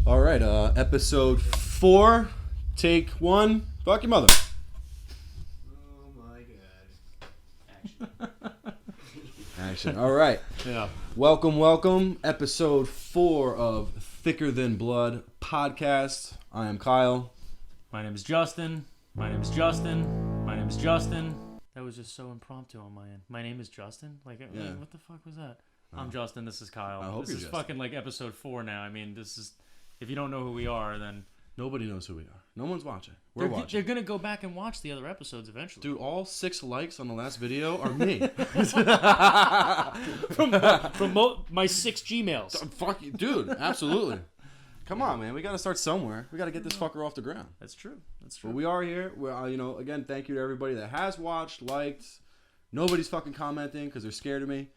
All right, episode 4, take 1. Fuck your mother. Oh my god. Action. All right. Yeah. Welcome. Episode 4 of Thicker Than Blood podcast. I am Kyle. My name is Justin. That was just so impromptu on my end. My name is Justin? Like, what the fuck was that? I'm Justin. This is Kyle. I hope this is Justin. fucking like episode 4 now. I mean, this is... If you don't know who we are, then... Nobody knows who we are. No one's watching. We're watching. They're going to go back and watch the other episodes eventually. Dude, all 6 likes on the last video are me. from my 6 Gmails. Fuck you. Dude, absolutely. Come on, man. We got to start somewhere. We got to get this fucker off the ground. That's true. But we are here. We're, again, thank you to everybody that has watched, liked. Nobody's fucking commenting because they're scared of me.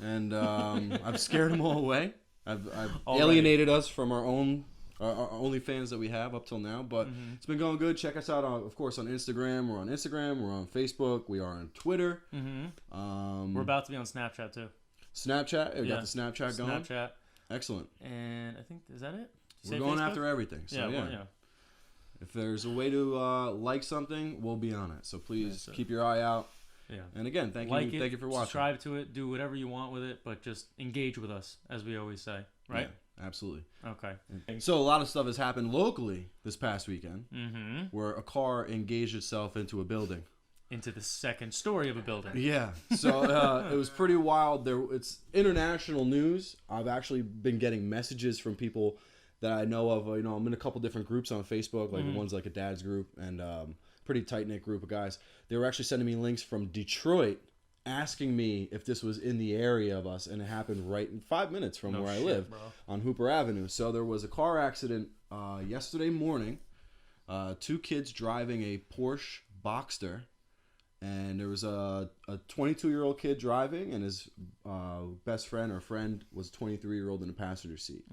And I've scared them all away. I've alienated us from our own OnlyFans that we have up till now. But It's been going good. Check us out, of course, on Instagram. We're on Instagram. We're on Facebook. We are on Twitter. We're about to be on Snapchat, too. Snapchat? We got the Snapchat going? Snapchat. Excellent. And I think, is that it? We're going after everything. So, yeah. If there's a way to like something, we'll be on it. So please keep your eye out. Yeah. And again, thank you for watching. Subscribe to it. Do whatever you want with it, but just engage with us, as we always say. Right? Yeah, absolutely. Okay. So a lot of stuff has happened locally this past weekend, where a car engaged itself into a building. Into the second story of a building. Yeah. So it was pretty wild. It's international news. I've actually been getting messages from people that I know of. I'm in a couple different groups on Facebook, like one's like a dad's group and pretty tight-knit group of guys. They were actually sending me links from Detroit asking me if this was in the area of us, and it happened right in 5 minutes from where I live, bro. On Hooper Avenue. So there was a car accident yesterday morning. 2 kids driving a Porsche Boxster, and there was a 22-year-old kid driving, and his best friend or friend was a 23-year-old in the passenger seat.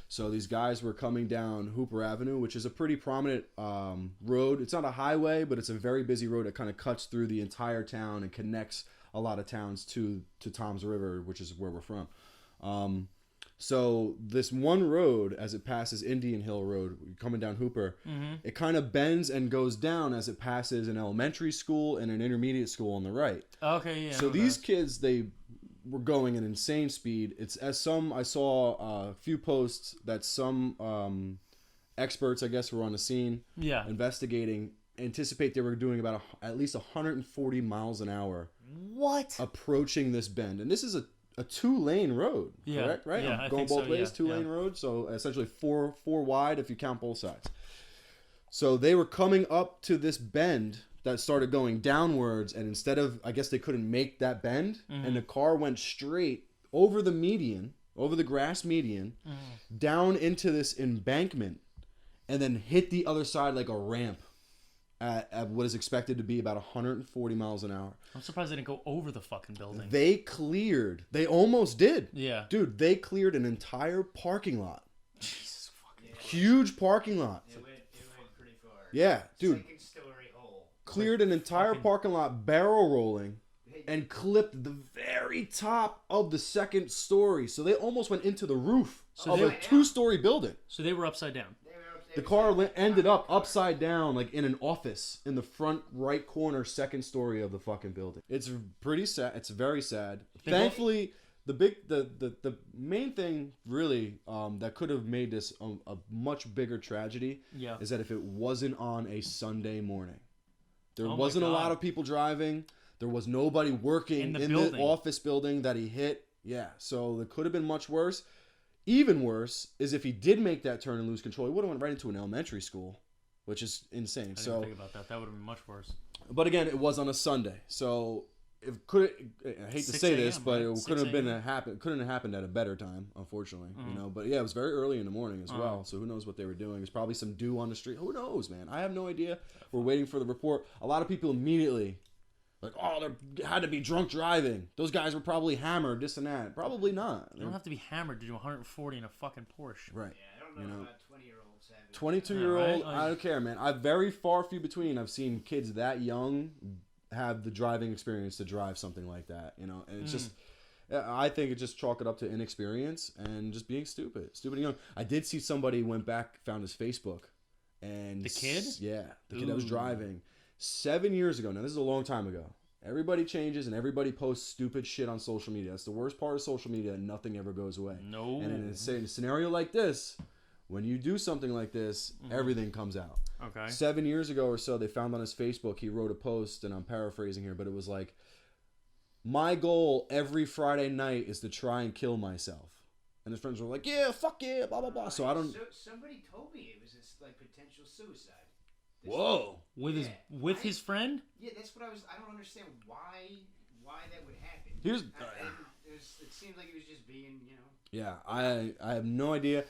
So these guys were coming down Hooper Avenue, which is a pretty prominent road. It's not a highway, but it's a very busy road that kind of cuts through the entire town and connects a lot of towns to Tom's River, which is where we're from. So this one road, as it passes Indian Hill Road, coming down Hooper, it kind of bends and goes down as it passes an elementary school and an intermediate school on the right. Okay, yeah. So these kids, they were going at insane speed. I saw a few posts that some experts, I guess, were on the scene, investigating. Anticipate they were doing about at least 140 miles an hour. What? Approaching this bend, and this is a 2-lane road, correct? Right? Yeah, going both ways, 2-lane road, so essentially four wide if you count both sides. So they were coming up to this bend that started going downwards, and instead of, I guess they couldn't make that bend, and the car went straight over the median, over the grass median, down into this embankment, and then hit the other side like a ramp. At what is expected to be about 140 miles an hour. I'm surprised they didn't go over the fucking building. They almost did. Yeah. Dude, they cleared an entire parking lot. Jesus fucking Huge parking lot. It went pretty far. Yeah, dude. Second story hole. Cleared an entire parking lot barrel rolling and clipped the very top of the second story. So they almost went into the roof of a 2-story building. So they were upside down. The car ended up upside down, like in an office in the front right corner, second story of the fucking building. It's pretty sad. It's very sad. Thankfully, the main thing really that could have made this a much bigger tragedy is that if it wasn't on a Sunday morning, there wasn't a lot of people driving. There was nobody working in the office building that he hit. Yeah, so it could have been much worse. Even worse is if he did make that turn and lose control, he would have went right into an elementary school, which is insane. I didn't think about that. That would have been much worse. But again, it was on a Sunday, so I hate to say this, but it couldn't have happened at a better time, unfortunately. But yeah, it was very early in the morning as well. So who knows what they were doing? There's probably some dew on the street. Who knows, man? I have no idea. We're waiting for the report. A lot of people immediately. Like, they had to be drunk driving. Those guys were probably hammered, this and that. Probably not. You don't have to be hammered to do 140 in a fucking Porsche. Right. Yeah, I don't know about 20-year-olds having 22-year-old, I don't care, man. Very far few between. I've seen kids that young have the driving experience to drive something like that, And it's just, I think it just chalk it up to inexperience and just being stupid and young. I did see somebody went back, found his Facebook, and the kid, the kid that was driving 7 years ago. Now this is a long time ago. Everybody changes and everybody posts stupid shit on social media. That's the worst part of social media. Nothing ever goes away. No. And in a scenario like this, when you do something like this, everything comes out. Okay. 7 years ago or so, they found on his Facebook, he wrote a post, and I'm paraphrasing here, but it was like, my goal every Friday night is to try and kill myself. And his friends were like, yeah, fuck yeah, blah, blah, blah. So I don't... somebody told me it was this, like, potential suicide. Whoa. With his friend? Yeah, that's what I don't understand why that would happen. It seemed like he was just being, Yeah, I have no idea.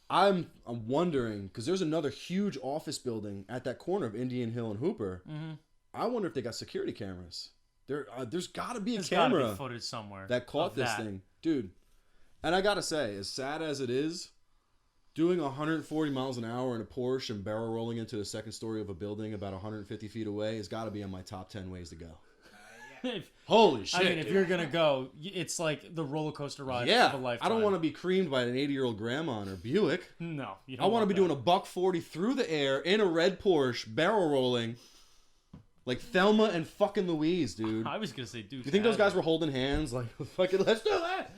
I'm wondering, because there's another huge office building at that corner of Indian Hill and Hooper. Mm-hmm. I wonder if they got security cameras. There's got to be a camera gotta be footage somewhere that caught this thing. Dude, and I got to say, as sad as it is, doing 140 miles an hour in a Porsche and barrel rolling into the second story of a building about 150 feet away has got to be on my top 10 ways to go. Holy shit. I mean, if you're going to go, it's like the roller coaster ride of a lifetime. I don't want to be creamed by an 80-year-old grandma in her Buick. No, you don't I want to be doing a $140 through the air in a red Porsche, barrel rolling, like Thelma and fucking Louise, dude. I was going to say, dude. You think those guys were holding hands like, fucking, let's do that?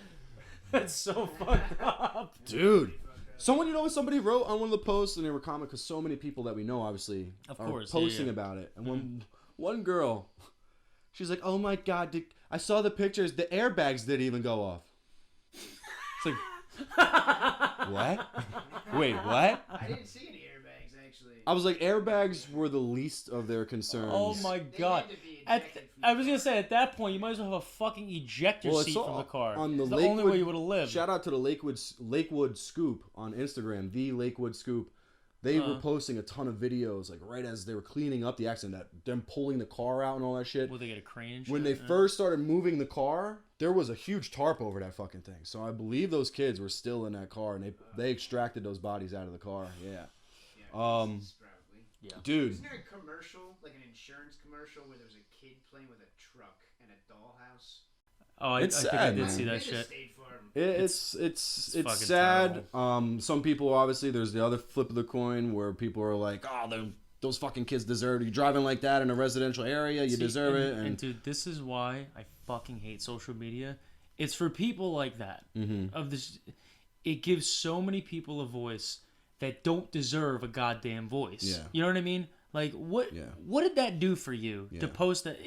That's so fucked up. Dude. Somebody wrote on one of the posts, and they were commenting, because so many people that we know, obviously, are posting about it. And one girl, she's like, oh my God, I saw the pictures. The airbags didn't even go off. It's like, what? Wait, what? I didn't see any airbags, actually. I was like, airbags were the least of their concerns. Oh my God. I was going to say, at that point, you might as well have a fucking ejector seat from the car. It's the only way you would have lived. Shout out to the Lakewood Scoop on Instagram, the Lakewood Scoop. They were posting a ton of videos, like right as they were cleaning up the accident, them pulling the car out and all that shit. Will they get a crane and shit? When they first started moving the car, there was a huge tarp over that fucking thing. So I believe those kids were still in that car, and they extracted those bodies out of the car. Yeah. Dude. Isn't there a commercial, like an insurance commercial, where there was a kid playing with a truck and a dollhouse? Oh, I think I did see that shit. It's sad. Some people, obviously, there's the other flip of the coin where people are like, oh, those fucking kids deserve it. You're driving like that in a residential area, you deserve it. And dude, this is why I fucking hate social media. It's for people like that. Mm-hmm. It gives so many people a voice that don't deserve a goddamn voice. Yeah. You know what I mean? Like, what did that do for you to post that?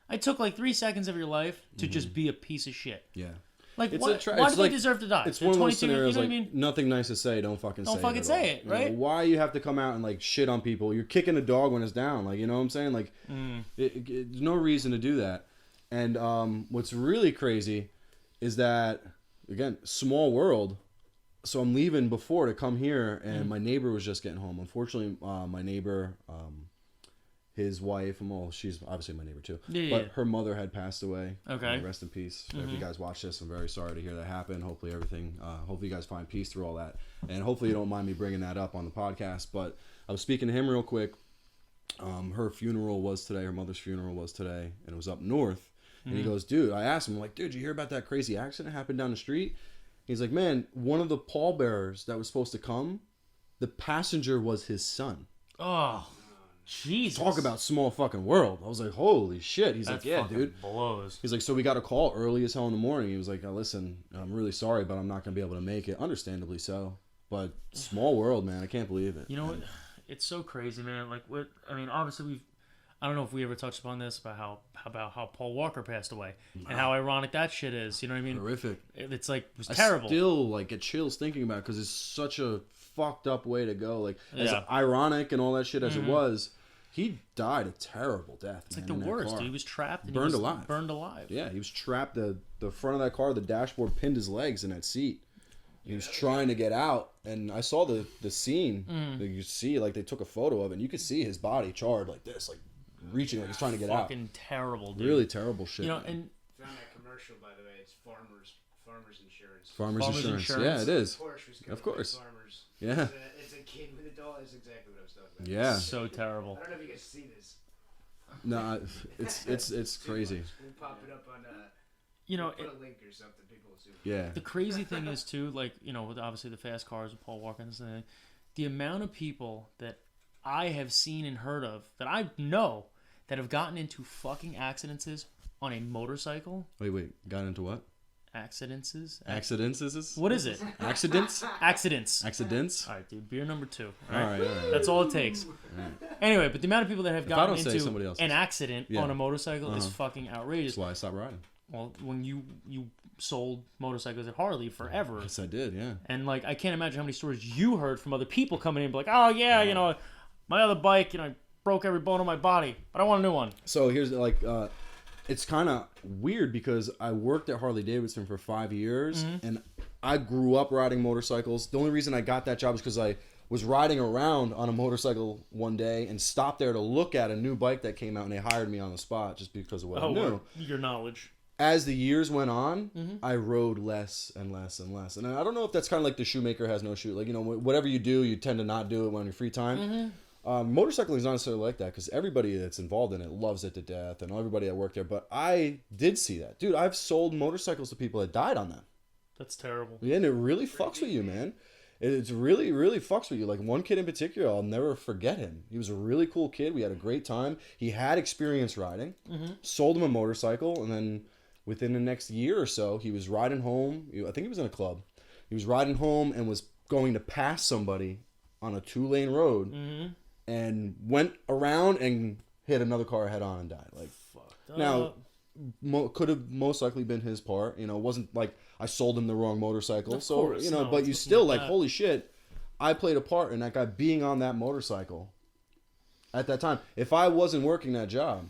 It took like 3 seconds of your life to just be a piece of shit. Yeah. Like, why do they deserve to die? It's one of those scenarios, you know, like, nothing nice to say, don't fucking say it, right? Why you have to come out and, like, shit on people? You're kicking a dog when it's down, like, you know what I'm saying? Like, there's no reason to do that. And what's really crazy is that, again, small world. So I'm leaving before to come here, and my neighbor was just getting home. Unfortunately, my neighbor, his wife, well, she's obviously my neighbor too, but her mother had passed away. Okay. Rest in peace. If you guys watch this, I'm very sorry to hear that happen. Hopefully hopefully you guys find peace through all that. And hopefully you don't mind me bringing that up on the podcast. But I was speaking to him real quick. Her funeral was today. Her mother's funeral was today, and it was up north. And he goes, dude, I asked him, I'm like, dude, you hear about that crazy accident that happened down the street? He's like, man, one of the pallbearers that was supposed to come, the passenger was his son. Oh, Jesus. Talk about small fucking world. I was like, holy shit. He's like, yeah, dude. Blows. He's like, so we got a call early as hell in the morning. He was like, listen, I'm really sorry, but I'm not going to be able to make it. Understandably so. But small world, man. I can't believe it. You know what? It's so crazy, man. Like, obviously I don't know if we ever touched upon this about how Paul Walker passed away and how ironic that shit is. You know what I mean? Horrific. It's like, it was terrible. I still like get chills thinking about it because it's such a fucked up way to go. Like, as ironic and all that shit as it was, he died a terrible death. It's like the worst. Dude. He was trapped and burned alive. Burned alive. Yeah, he was trapped. The front of that car, the dashboard pinned his legs in that seat. He was trying to get out, and I saw the scene. You see, like, they took a photo of it, and you could see his body charred like this, like reaching, like he's trying to get out. Fucking terrible, dude. Really terrible shit. You know, and found that commercial, by the way. It's farmers insurance. Farmers insurance. Yeah, it is. Of course. Farmers. Yeah. It's a kid with a doll. That's exactly what I was talking about. Yeah. So terrible. I don't know if you guys see this. No, it's crazy. We'll pop it up on you know, put a link or something. People assume. Yeah. The crazy thing is too, like, you know, with obviously the fast cars with Paul Walker and stuff, the amount of people that I have seen and heard of that I know that have gotten into fucking accidents on a motorcycle. Wait. Got into what? Accidents? What is it? Accidents? Accidents. All right, dude. Beer number 2. All right. That's all it takes. Anyway, but the amount of people that have gotten into an accident on a motorcycle is fucking outrageous. That's why I stopped riding. Well, when you sold motorcycles at Harley forever. Yes, I did, yeah. And, like, I can't imagine how many stories you heard from other people coming in and be like, oh, yeah, you know, my other bike, you know, I broke every bone in my body, but I want a new one. So here's, like, it's kind of weird because I worked at Harley Davidson for 5 years, and I grew up riding motorcycles. The only reason I got that job is because I was riding around on a motorcycle one day and stopped there to look at a new bike that came out, and they hired me on the spot just because of what I knew. Your knowledge. As the years went on, I rode less and less and less. And I don't know if that's kind of like the shoemaker has no shoe. Like, you know, whatever you do, you tend to not do it on your free time. Motorcycling is not necessarily like that because everybody that's involved in it loves it to death and everybody that worked there. But I did see that. Dude, I've sold motorcycles to people that died on them. That's terrible. Yeah, and it really fucks with you, man. It's really, really fucks with you. Like, one kid in particular, I'll never forget him. He was a really cool kid. We had a great time. He had experience riding. Sold him a motorcycle, and then within the next year or so, he was riding home. I think he was in a club. He was riding home and was going to pass somebody on a 2-lane road and went around and hit another car head on and died. Like, fucked now, could have most likely been his part. You know, it wasn't like I sold him the wrong motorcycle. Of so, course, you know, but you still, like, holy shit, I played a part in that guy being on that motorcycle at that time. If I wasn't working that job,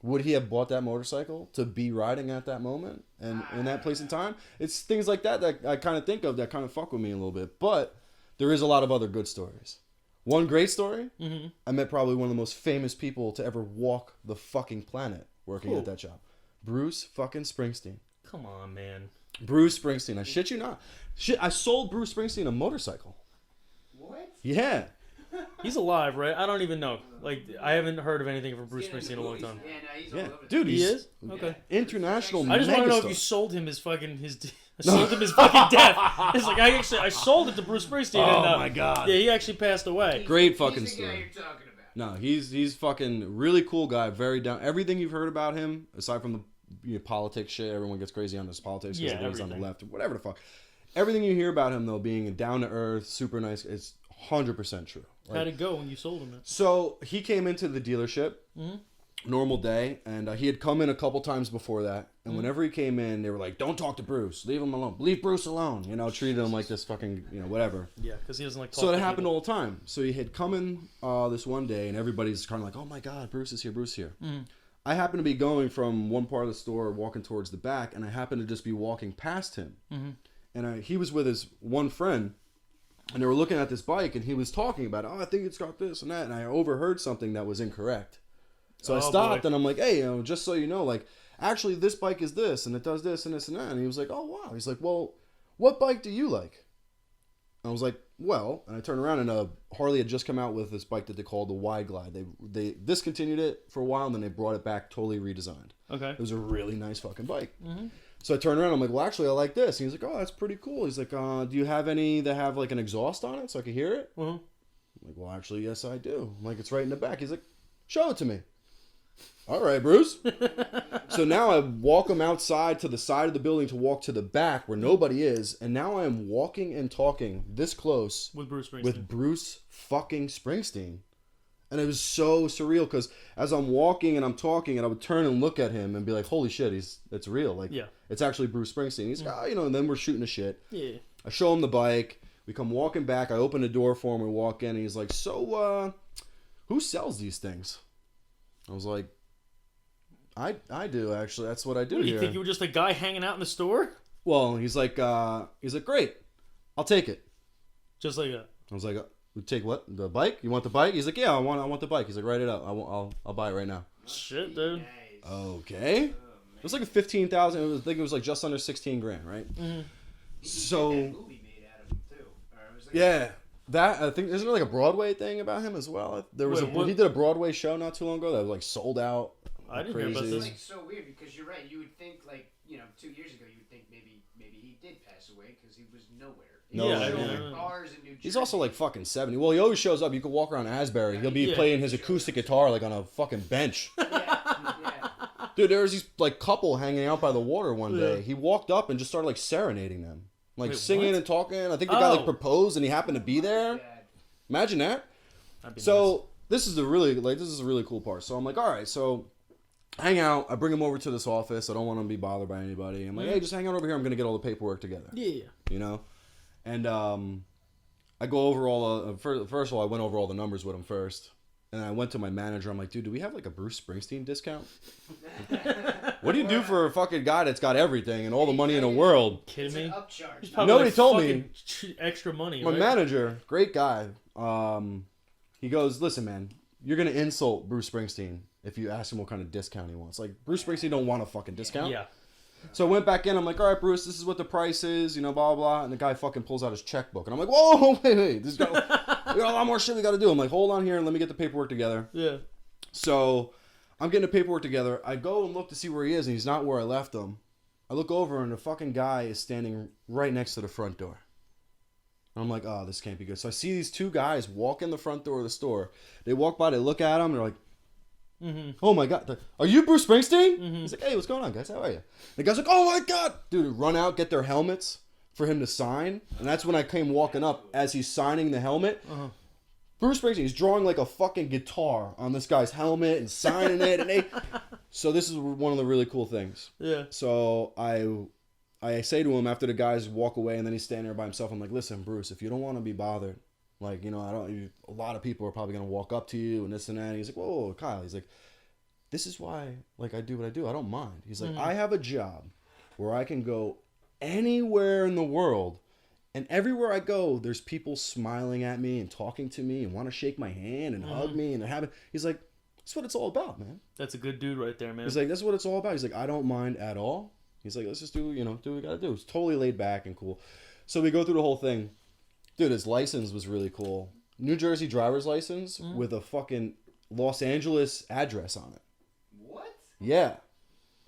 would he have bought that motorcycle to be riding at that moment and in that place and time? It's things like that I kind of think of that kind of fuck with me a little bit. But there is a lot of other good stories. One great story, I met probably one of the most famous people to ever walk the fucking planet working at that job. Bruce fucking Springsteen. Come on, man. Bruce Springsteen. I shit you not. I sold Bruce Springsteen a motorcycle. What? Yeah. He's alive, right? I don't even know. Like, I haven't heard of anything from Bruce Springsteen in a long time. Yeah, no, he's all over Dude, he is? Okay. International. I just want to know if you sold him his fucking sold him his fucking death. It's like I sold it to Bruce Springsteen. Oh and, my god. Yeah, he actually passed away. Great fucking he's the story. guy you're talking about. No, he's fucking really cool guy. Very down. Everything you've heard about him, aside from the politics shit, everyone gets crazy on this politics because he's on the left or whatever the fuck. Everything you hear about him though, being down to earth, super nice, it's 100% true. How'd it go when you sold him? So he came into the dealership, normal day, and he had come in a couple times before that. And whenever he came in, they were like, "Don't talk to Bruce. Leave him alone. Leave Bruce alone." You know, treated him like this fucking, you know, whatever. Yeah, because he doesn't like. So it happened all the time. So he had come in this one day, and everybody's kind of like, "Oh my God, Bruce is here. Bruce is here." I happened to be going from one part of the store, walking towards the back, and I happened to just be walking past him. And he was with his one friend. And they were looking at this bike, and he was talking about, "Oh, I think it's got this and that." And I overheard something that was incorrect. So I stopped, and I'm like, "Hey, you know, just so you know, like, actually, this bike is this, and it does this and this and that." And he was like, "Oh, wow." He's like, "Well, what bike do you like?" I was like, "Well," and I turned around, and Harley had just come out with this bike that they called the Wide Glide. They discontinued it for a while, and then they brought it back totally redesigned. Okay. It was a really nice fucking bike. So I turned around, I'm like, "Well, actually, I like this." And he's like, "Oh, that's pretty cool." He's like, "Do you have any that have like an exhaust on it so I can hear it?" I'm like, "Well, actually, yes, I do." I'm like, "It's right in the back." He's like, "Show it to me." All right, Bruce. So now I walk him outside to the side of the building to walk to the back where nobody is. And now I am walking and talking this close with Bruce Springsteen. With Bruce fucking Springsteen. And it was so surreal because as I'm walking and I'm talking and I would turn and look at him and be like, "Holy shit, it's real." Like, it's actually Bruce Springsteen. He's like, "Oh, you know," and then we're shooting the shit. Yeah. I show him the bike. We come walking back. I open the door for him. We walk in and he's like, "So, who sells these things?" I was like, I do, actually. That's what I do here. You think you were just a guy hanging out in the store? Well, he's like, "Great. I'll take it." Just like that. I was like, "Take what? The bike? You want the bike?" He's like, "Yeah, I want the bike." He's like, "Write it up. I'll buy it right now." Shit, dude. Nice. Okay. It was like a 15,000. I think it was like just under 16 grand, right? So. That movie made out of him too. Like yeah. That, I think, isn't there like a Broadway thing about him as well? There was he did a Broadway show not too long ago that was like sold out. I didn't hear about this. It's like so weird because you're right. You would think like 2 years ago, you would think maybe he did pass away because he was nowhere. Bars in New Jersey. He's also like fucking 70. Well, he always shows up. You could walk around Asbury. He'll be playing his acoustic guitar like on a fucking bench. Dude, there was these like couple hanging out by the water one day. He walked up and just started like serenading them. Like singing and talking. I think the guy like proposed and he happened to be there. Imagine that. So this is a really cool part. So I'm like, all right, so hang out. I bring him over to this office. I don't want him to be bothered by anybody. I'm like, hey, just hang out over here. I'm gonna get all the paperwork together. Yeah. And I go over all first of all, I went over all the numbers with him first. And I went to my manager. I'm like, dude, do we have like a Bruce Springsteen discount? What do you do for a fucking guy that's got everything and all the money in the world? Kidding me? Nobody told me. Extra money. My manager, great guy. He goes, listen, man, you're gonna insult Bruce Springsteen if you ask him what kind of discount he wants. Like, Bruce Springsteen don't want a fucking discount. Yeah. So I went back in. I'm like, all right, Bruce, this is what the price is, blah, blah, blah. And the guy fucking pulls out his checkbook. And I'm like, whoa, wait. We got a lot more shit we got to do. I'm like, hold on here and let me get the paperwork together. Yeah. So I'm getting the paperwork together. I go and look to see where he is, and he's not where I left him. I look over, and the fucking guy is standing right next to the front door. And I'm like, oh, this can't be good. So I see these two guys walk in the front door of the store. They walk by, they look at him, they're like, oh my God, are you Bruce Springsteen? He's like, hey, what's going on, guys? How are you? The guy's like, oh my God. Dude, run out, get their helmets for him to sign. And that's when I came walking up as he's signing the helmet. Bruce Springsteen, he's drawing like a fucking guitar on this guy's helmet and signing it. And so this is one of the really cool things. Yeah. So I say to him after the guys walk away and then he's standing there by himself, I'm like, listen, Bruce, if you don't want to be bothered, like, a lot of people are probably going to walk up to you and this and that. And he's like, whoa, Kyle. He's like, this is why, like, I do what I do. I don't mind. He's like, I have a job where I can go anywhere in the world. And everywhere I go, there's people smiling at me and talking to me and want to shake my hand and hug me. And they're having, he's like, that's what it's all about, man. That's a good dude right there, man. He's like, that's what it's all about. He's like, I don't mind at all. He's like, let's just do what we got to do. It's totally laid back and cool. So we go through the whole thing. Dude, his license was really cool. New Jersey driver's license with a fucking Los Angeles address on it. What? Yeah.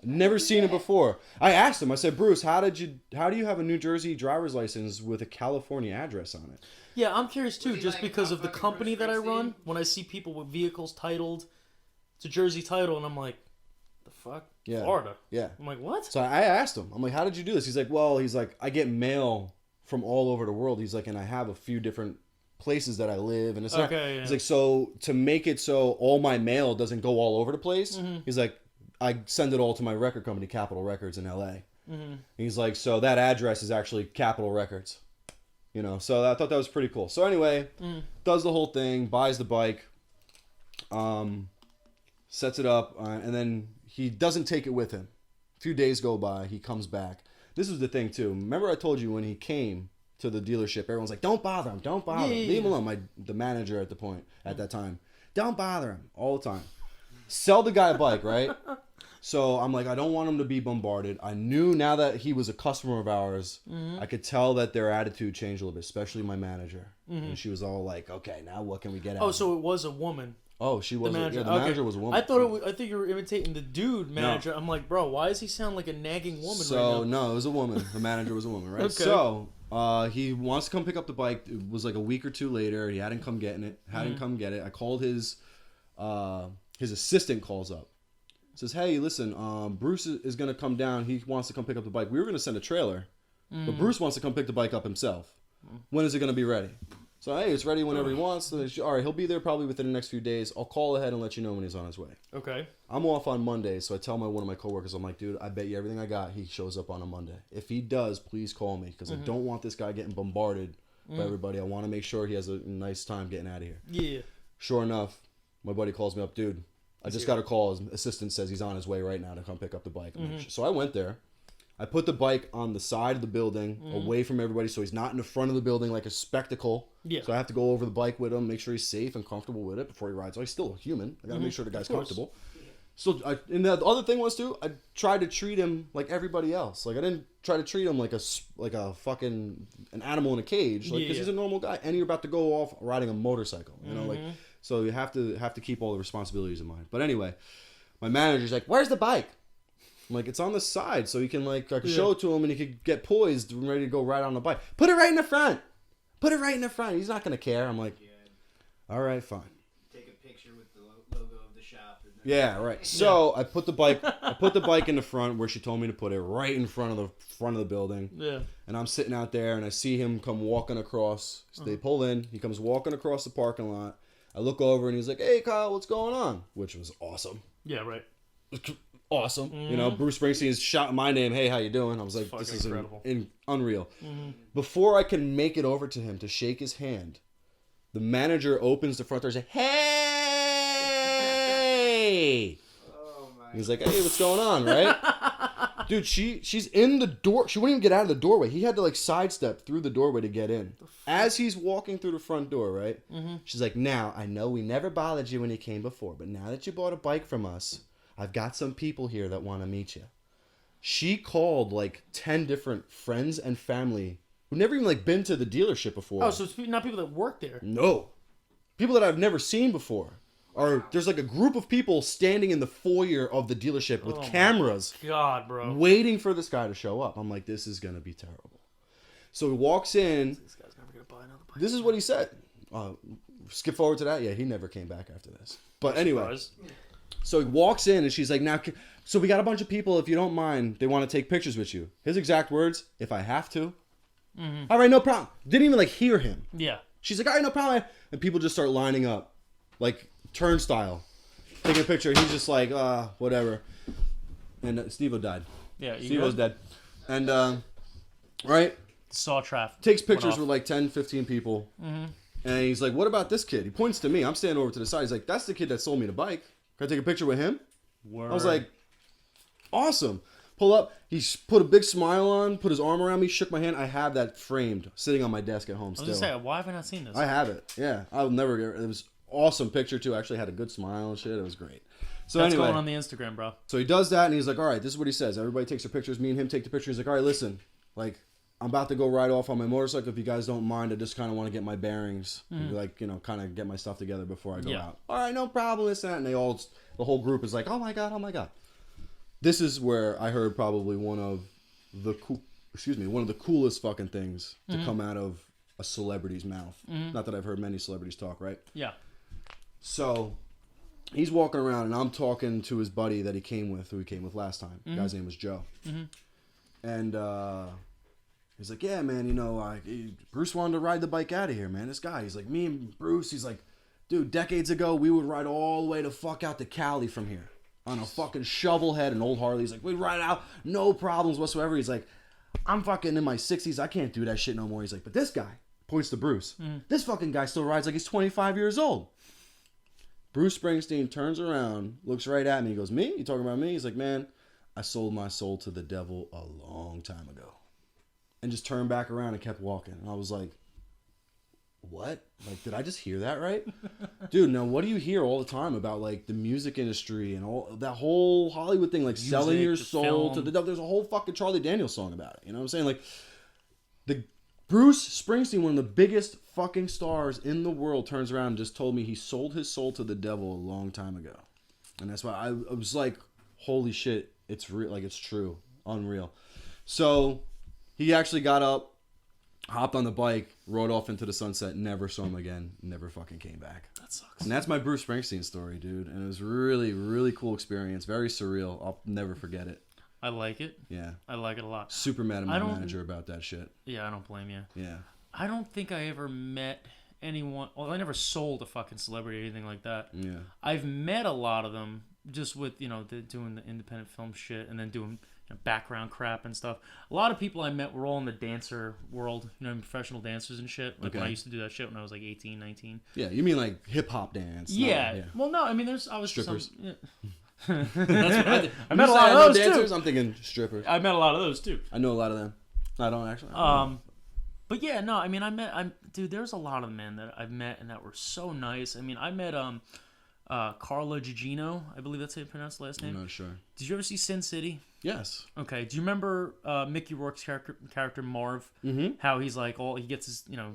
Never seen it before. I asked him, I said, Bruce, how do you have a New Jersey driver's license with a California address on it? Yeah, I'm curious too, just because of the company that I run. When I see people with vehicles titled, it's a Jersey title, and I'm like, the fuck? Yeah. Florida. Yeah. I'm like, what? So I asked him, I'm like, how did you do this? He's like, I get mail from all over the world. He's like, and I have a few different places that I live, and it's not. Yeah. He's like, so to make it so all my mail doesn't go all over the place, he's like, I send it all to my record company, Capitol Records in LA. He's like, so that address is actually Capitol Records, So I thought that was pretty cool. So anyway, does the whole thing, buys the bike, sets it up, and then he doesn't take it with him. A few days go by, he comes back. This was the thing too. Remember I told you when he came to the dealership, everyone's like, don't bother him, don't bother him. Leave him alone. The manager at that time, don't bother him all the time. Sell the guy a bike, right? So I'm like, I don't want him to be bombarded. I knew now that he was a customer of ours, I could tell that their attitude changed a little bit, especially my manager. And she was all like, okay, now what can we get out of him? So it was a woman. Oh, she was. The manager was a woman. I think you were imitating the dude manager. No. I'm like, bro, why does he sound like a nagging woman right now? So, no, it was a woman. The manager was a woman, right? Okay. So, he wants to come pick up the bike. It was like a week or two later. He hadn't come getting it. Come get it. I called his assistant calls up. Says, hey, listen, Bruce is going to come down. He wants to come pick up the bike. We were going to send a trailer, but Bruce wants to come pick the bike up himself. When is it going to be ready? So, hey, it's ready whenever he wants. So, all right, he'll be there probably within the next few days. I'll call ahead and let you know when he's on his way. Okay. I'm off on Monday, so I tell one of my coworkers, I'm like, dude, I bet you everything I got, he shows up on a Monday. If he does, please call me, because I don't want this guy getting bombarded by everybody. I want to make sure he has a nice time getting out of here. Yeah. Sure enough, my buddy calls me up, dude, I just got a call. His assistant says he's on his way right now to come pick up the bike. So I went there. I put the bike on the side of the building, away from everybody, so he's not in the front of the building like a spectacle. Yeah. So I have to go over the bike with him, make sure he's safe and comfortable with it before he rides. So he's still a human. I got to make sure the guy's comfortable. So, and the other thing was, too, I tried to treat him like everybody else. Like, I didn't try to treat him like a fucking an animal in a cage. Like, because he's a normal guy, and you're about to go off riding a motorcycle. You know, like, so you have to keep all the responsibilities in mind. But anyway, my manager's like, "Where's the bike?" I'm like, it's on the side, so he can like, I could show it to him and he could get poised and ready to go right on the bike. Put it right in the front. Put it right in the front. He's not going to care. I'm like, all right, fine. Take a picture with the logo of the shop. And yeah, right. So I put the bike in the front where she told me to put it, right in front of the building. Yeah. And I'm sitting out there and I see him come walking across. So they pull in. He comes walking across the parking lot. I look over and he's like, "Hey, Kyle, what's going on?" Which was awesome. Yeah, right. Awesome. You know, Bruce Springsteen's shouting my name. Hey, how you doing? I was like, this is incredible. Unreal. Before I can make it over to him to shake his hand, the manager opens the front door and says, "Hey!" Oh my. He's like, "Hey, what's going on?" Right? Dude, she's in the door. She wouldn't even get out of the doorway. He had to like sidestep through the doorway to get in. As he's walking through the front door, right? She's like, "Now, I know we never bothered you when you came before, but now that you bought a bike from us, I've got some people here that want to meet you." She called like 10 different friends and family who've never even like been to the dealership before. Oh, so it's not people that work there. No. People that I've never seen before. There's like a group of people standing in the foyer of the dealership with cameras. God, bro. Waiting for this guy to show up. I'm like, this is going to be terrible. So he walks in. This guy's never going to buy another bike. This is what he said. Skip forward to that. Yeah, he never came back after this. But anyway. So he walks in and she's like, "Now, so we got a bunch of people, if you don't mind, they want to take pictures with you." His exact words, "If I have to." All right, no problem. Didn't even like hear him. Yeah. She's like, "All right, no problem." And people just start lining up. Like turnstile. Taking a picture. He's just like, whatever. And Steve-O died. Yeah. Steve-O's dead. And, right? Saw traffic. Takes pictures with like 10, 15 people. And he's like, "What about this kid?" He points to me. I'm standing over to the side. He's like, "That's the kid that sold me the bike. Can I take a picture with him?" Word. I was like, awesome. Pull up. He put a big smile on, put his arm around me, shook my hand. I have that framed, sitting on my desk at home still. I was going to say, why have I not seen this? I have it. Yeah. I'll never get it. It was awesome picture, too. I actually had a good smile and shit. It was great. So That's anyway, going on the Instagram, bro. So he does that, and he's like, "All right, this is what he says. Everybody takes their pictures. Me and him take the picture." He's like, "All right, listen, like, I'm about to go ride off on my motorcycle. If you guys don't mind, I just kind of want to get my bearings, like, you know, kind of get my stuff together before I go out." "All right, no problem." This, that, and the whole group is like, "Oh my god, oh my god." This is where I heard probably one of the coolest fucking things to come out of a celebrity's mouth. Not that I've heard many celebrities talk, right? Yeah. So he's walking around, and I'm talking to his buddy that he came with, who he came with last time. The guy's name was Joe. And he's like, "Yeah, man, you know, Bruce wanted to ride the bike out of here, man. This guy," he's like, "Me and Bruce," he's like, "Dude, decades ago, we would ride all the way to fuck out to Cali from here on a fucking shovel head, an old Harley." He's like, "We'd ride out, no problems whatsoever." He's like, "I'm fucking in my 60s. I can't do that shit no more." He's like, "But this guy," points to Bruce, "this fucking guy still rides like he's 25 years old." Bruce Springsteen turns around, looks right at me. He goes, "Me? You talking about me?" He's like, "Man, I sold my soul to the devil a long time ago." And just turned back around and kept walking. And I was like, what? Like, did I just hear that right? Dude, now what do you hear all the time about, like, the music industry and all that whole Hollywood thing, like, selling your soul to the devil? There's a whole fucking Charlie Daniels song about it. You know what I'm saying? Like, the Bruce Springsteen, one of the biggest fucking stars in the world, turns around and just told me he sold his soul to the devil a long time ago. And that's why I was like, holy shit, it's real. Like, it's true. Unreal. So he actually got up, hopped on the bike, rode off into the sunset, never saw him again, never fucking came back. That sucks. And that's my Bruce Springsteen story, dude. And it was really, really cool experience. Very surreal. I'll never forget it. I like it. Yeah. I like it a lot. Super mad at my manager about that shit. Yeah, I don't blame you. Yeah. I don't think I ever met anyone. Well, I never sold a fucking celebrity or anything like that. Yeah. I've met a lot of them just with, you know, doing the independent film shit and then doing background crap and stuff. A lot of people I met were all in the dancer world, you know, professional dancers and shit. Like when I used to do that shit when I was like 18, 19. Yeah, you mean like hip hop dance? Yeah. Yeah. Well, no, I mean, I was strippers. That's what I met a lot of those dancers, too. I'm thinking strippers. I met a lot of those too. I know a lot of them. I don't actually. But yeah, no, I mean, dude, there's a lot of men that I've met and that were so nice. I mean, I met Carla Gugino, I believe that's how you pronounce the last name. I'm not sure. Did you ever see Sin City? Yes. Okay. Do you remember Mickey Rourke's character Marv? Mm-hmm. How he's like, he gets his, you know,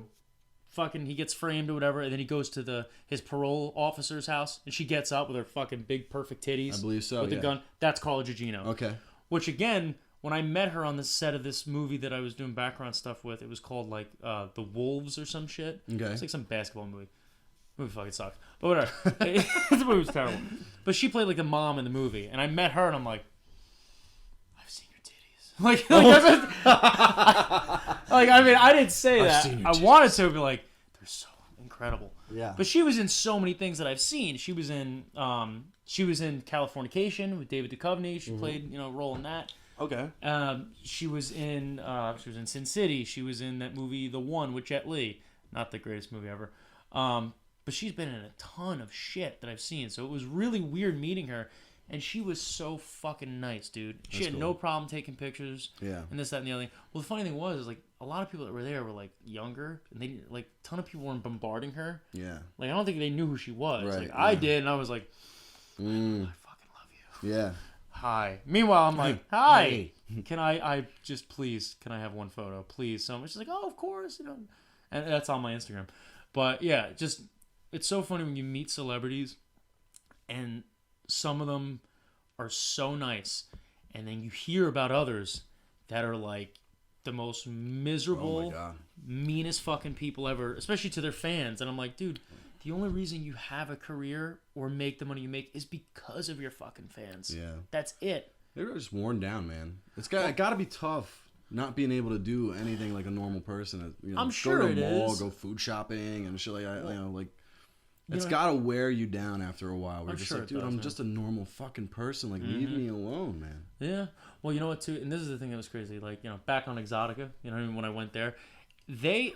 he gets framed or whatever, and then he goes to his parole officer's house, and she gets up with her fucking big perfect titties. I believe so. With the gun. That's Carla Gugino. Okay. Which again, when I met her on the set of this movie that I was doing background stuff with, it was called like The Wolves or some shit. Okay. It's like some basketball movie. The movie fucking sucks. But whatever. The movie was terrible. But she played like the mom in the movie. And I met her and I'm like, I've seen your titties. I mean, I didn't say that. I wanted to be like, they're so incredible. Yeah. But she was in so many things that I've seen. She was in Californication with David Duchovny. She played, a role in that. Okay. She was in Sin City. She was in that movie The One with Jet Li. Not the greatest movie ever. But she's been in a ton of shit that I've seen. So it was really weird meeting her. And she was so fucking nice, dude. She had no problem taking pictures. Yeah. And this, that, and the other thing. Well, the funny thing was, like, a lot of people that were there were, like, younger. And they, like, a ton of people weren't bombarding her. Yeah. Like, I don't think they knew who she was. Right. Like, I did. And I was like, I fucking love you. Yeah. Hi. Meanwhile, I'm like, hi. Hey. Can I just please, can I have one photo? Please. So she's like, oh, of course. And that's on my Instagram. But, yeah, just, it's so funny when you meet celebrities and some of them are so nice, and then you hear about others that are like the most miserable, meanest fucking people ever, especially to their fans. And I'm like, dude, the only reason you have a career or make the money you make is because of your fucking fans. Yeah. That's it. They're just worn down, man. It's got to be tough not being able to do anything like a normal person. I'm sure go to a mall, go food shopping and shit like that. Like it's got to wear you down after a while. We're just like, dude, I'm just a normal fucking person. Like, leave me alone, man. Yeah. Well, you know what, too? And this is the thing that was crazy. Like, back on Exotica, when I went there,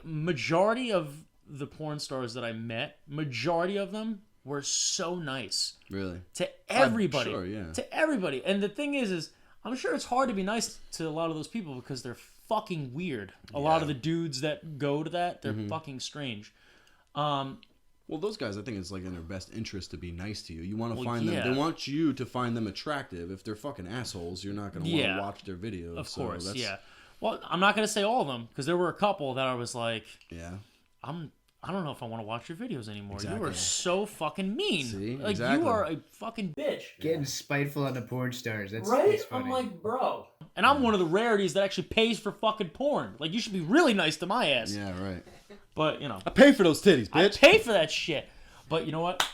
majority of the porn stars that I met, majority of them were so nice. Really? To everybody. Sure, yeah. To everybody. And the thing is I'm sure it's hard to be nice to a lot of those people because they're fucking weird. A lot of the dudes that go to that, they're fucking strange. Well, those guys, I think it's like in their best interest to be nice to you. You want to find them. They want you to find them attractive. If they're fucking assholes, you're not going to want to watch their videos. Of course, yeah. Well, I'm not going to say all of them because there were a couple that I was like, I don't know if I want to watch your videos anymore. Exactly. You are so fucking mean. See? Like, you are a fucking bitch. Getting spiteful on the porn stars. That's right? That's funny. I'm like, bro. And I'm one of the rarities that actually pays for fucking porn. Like, you should be really nice to my ass. Yeah, right. But, I pay for those titties, bitch. I pay for that shit. But you know what?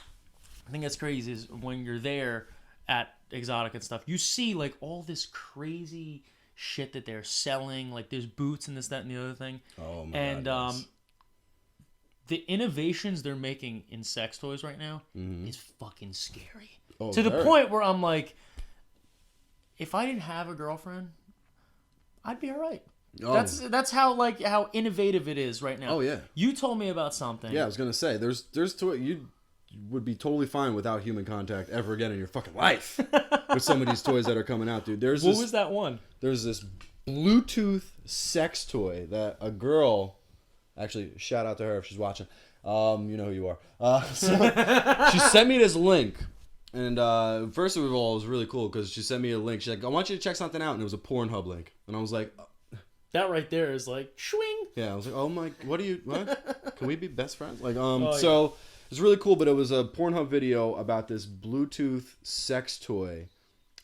I think that's crazy is when you're there at Exotic and stuff, you see, like, all this crazy shit that they're selling. Like, there's boots and this, that, and the other thing. Oh, my God. And, the innovations they're making in sex toys right now is fucking scary. Oh, to the point where I'm like, if I didn't have a girlfriend, I'd be all right. Oh. That's how innovative it is right now. Oh yeah. You told me about something. Yeah, I was gonna say there's you would be totally fine without human contact ever again in your fucking life with some of these toys that are coming out, dude. What was that one? There's this Bluetooth sex toy that a girl. Actually, shout out to her if she's watching. You know who you are. So she sent me this link. And first of all, it was really cool because she sent me a link. She's like, I want you to check something out. And it was a Pornhub link. And I was like... That right there is like, swing. Yeah, I was like, oh my... What? Can we be best friends? Like, So it's really cool, but it was a Pornhub video about this Bluetooth sex toy.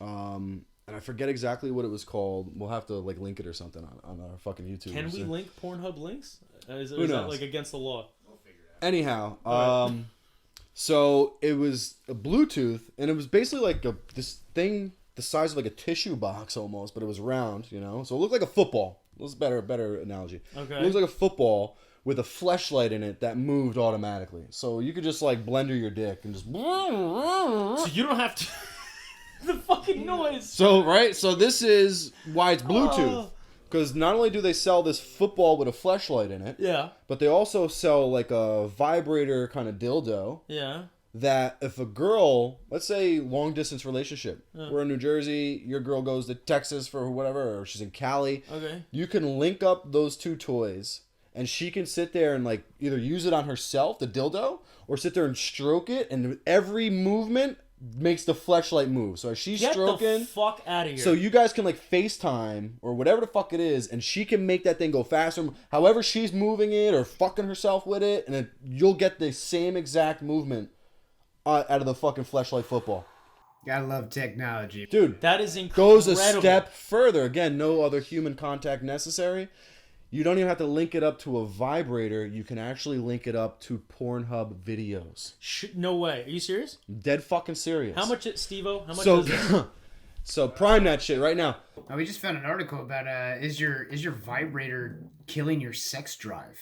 And I forget exactly what it was called. We'll have to like link it or something on our fucking YouTube. Can we link Pornhub links? Is that like against the law? We'll figure it out. Anyhow, so it was a Bluetooth, and it was basically like this thing the size of like a tissue box almost, but it was round, So it looked like a football. It was a better analogy. Okay. It looked like a football with a fleshlight in it that moved automatically. So you could just like blender your dick and just... So you don't have to... The fucking noise. So this is why it's Bluetooth. Because not only do they sell this football with a fleshlight in it, but they also sell like a vibrator kind of dildo. Yeah. That if a girl, let's say long distance relationship, we're in New Jersey, your girl goes to Texas for whatever, or she's in Cali. Okay. You can link up those two toys, and she can sit there and like either use it on herself, the dildo, or sit there and stroke it, and every movement makes the fleshlight move. So as she's stroking, get the fuck out of here. So you guys can like FaceTime or whatever the fuck it is, and she can make that thing go faster. However she's moving it or fucking herself with it, and then you'll get the same exact movement out of the fucking fleshlight football. I love technology. Dude, that is incredible. Goes a step further. Again, no other human contact necessary. You don't even have to link it up to a vibrator. You can actually link it up to Pornhub videos. No way. Are you serious? Dead fucking serious. How much, Steve-O? How much is it? So prime that shit right now. Oh, we just found an article about is your vibrator killing your sex drive?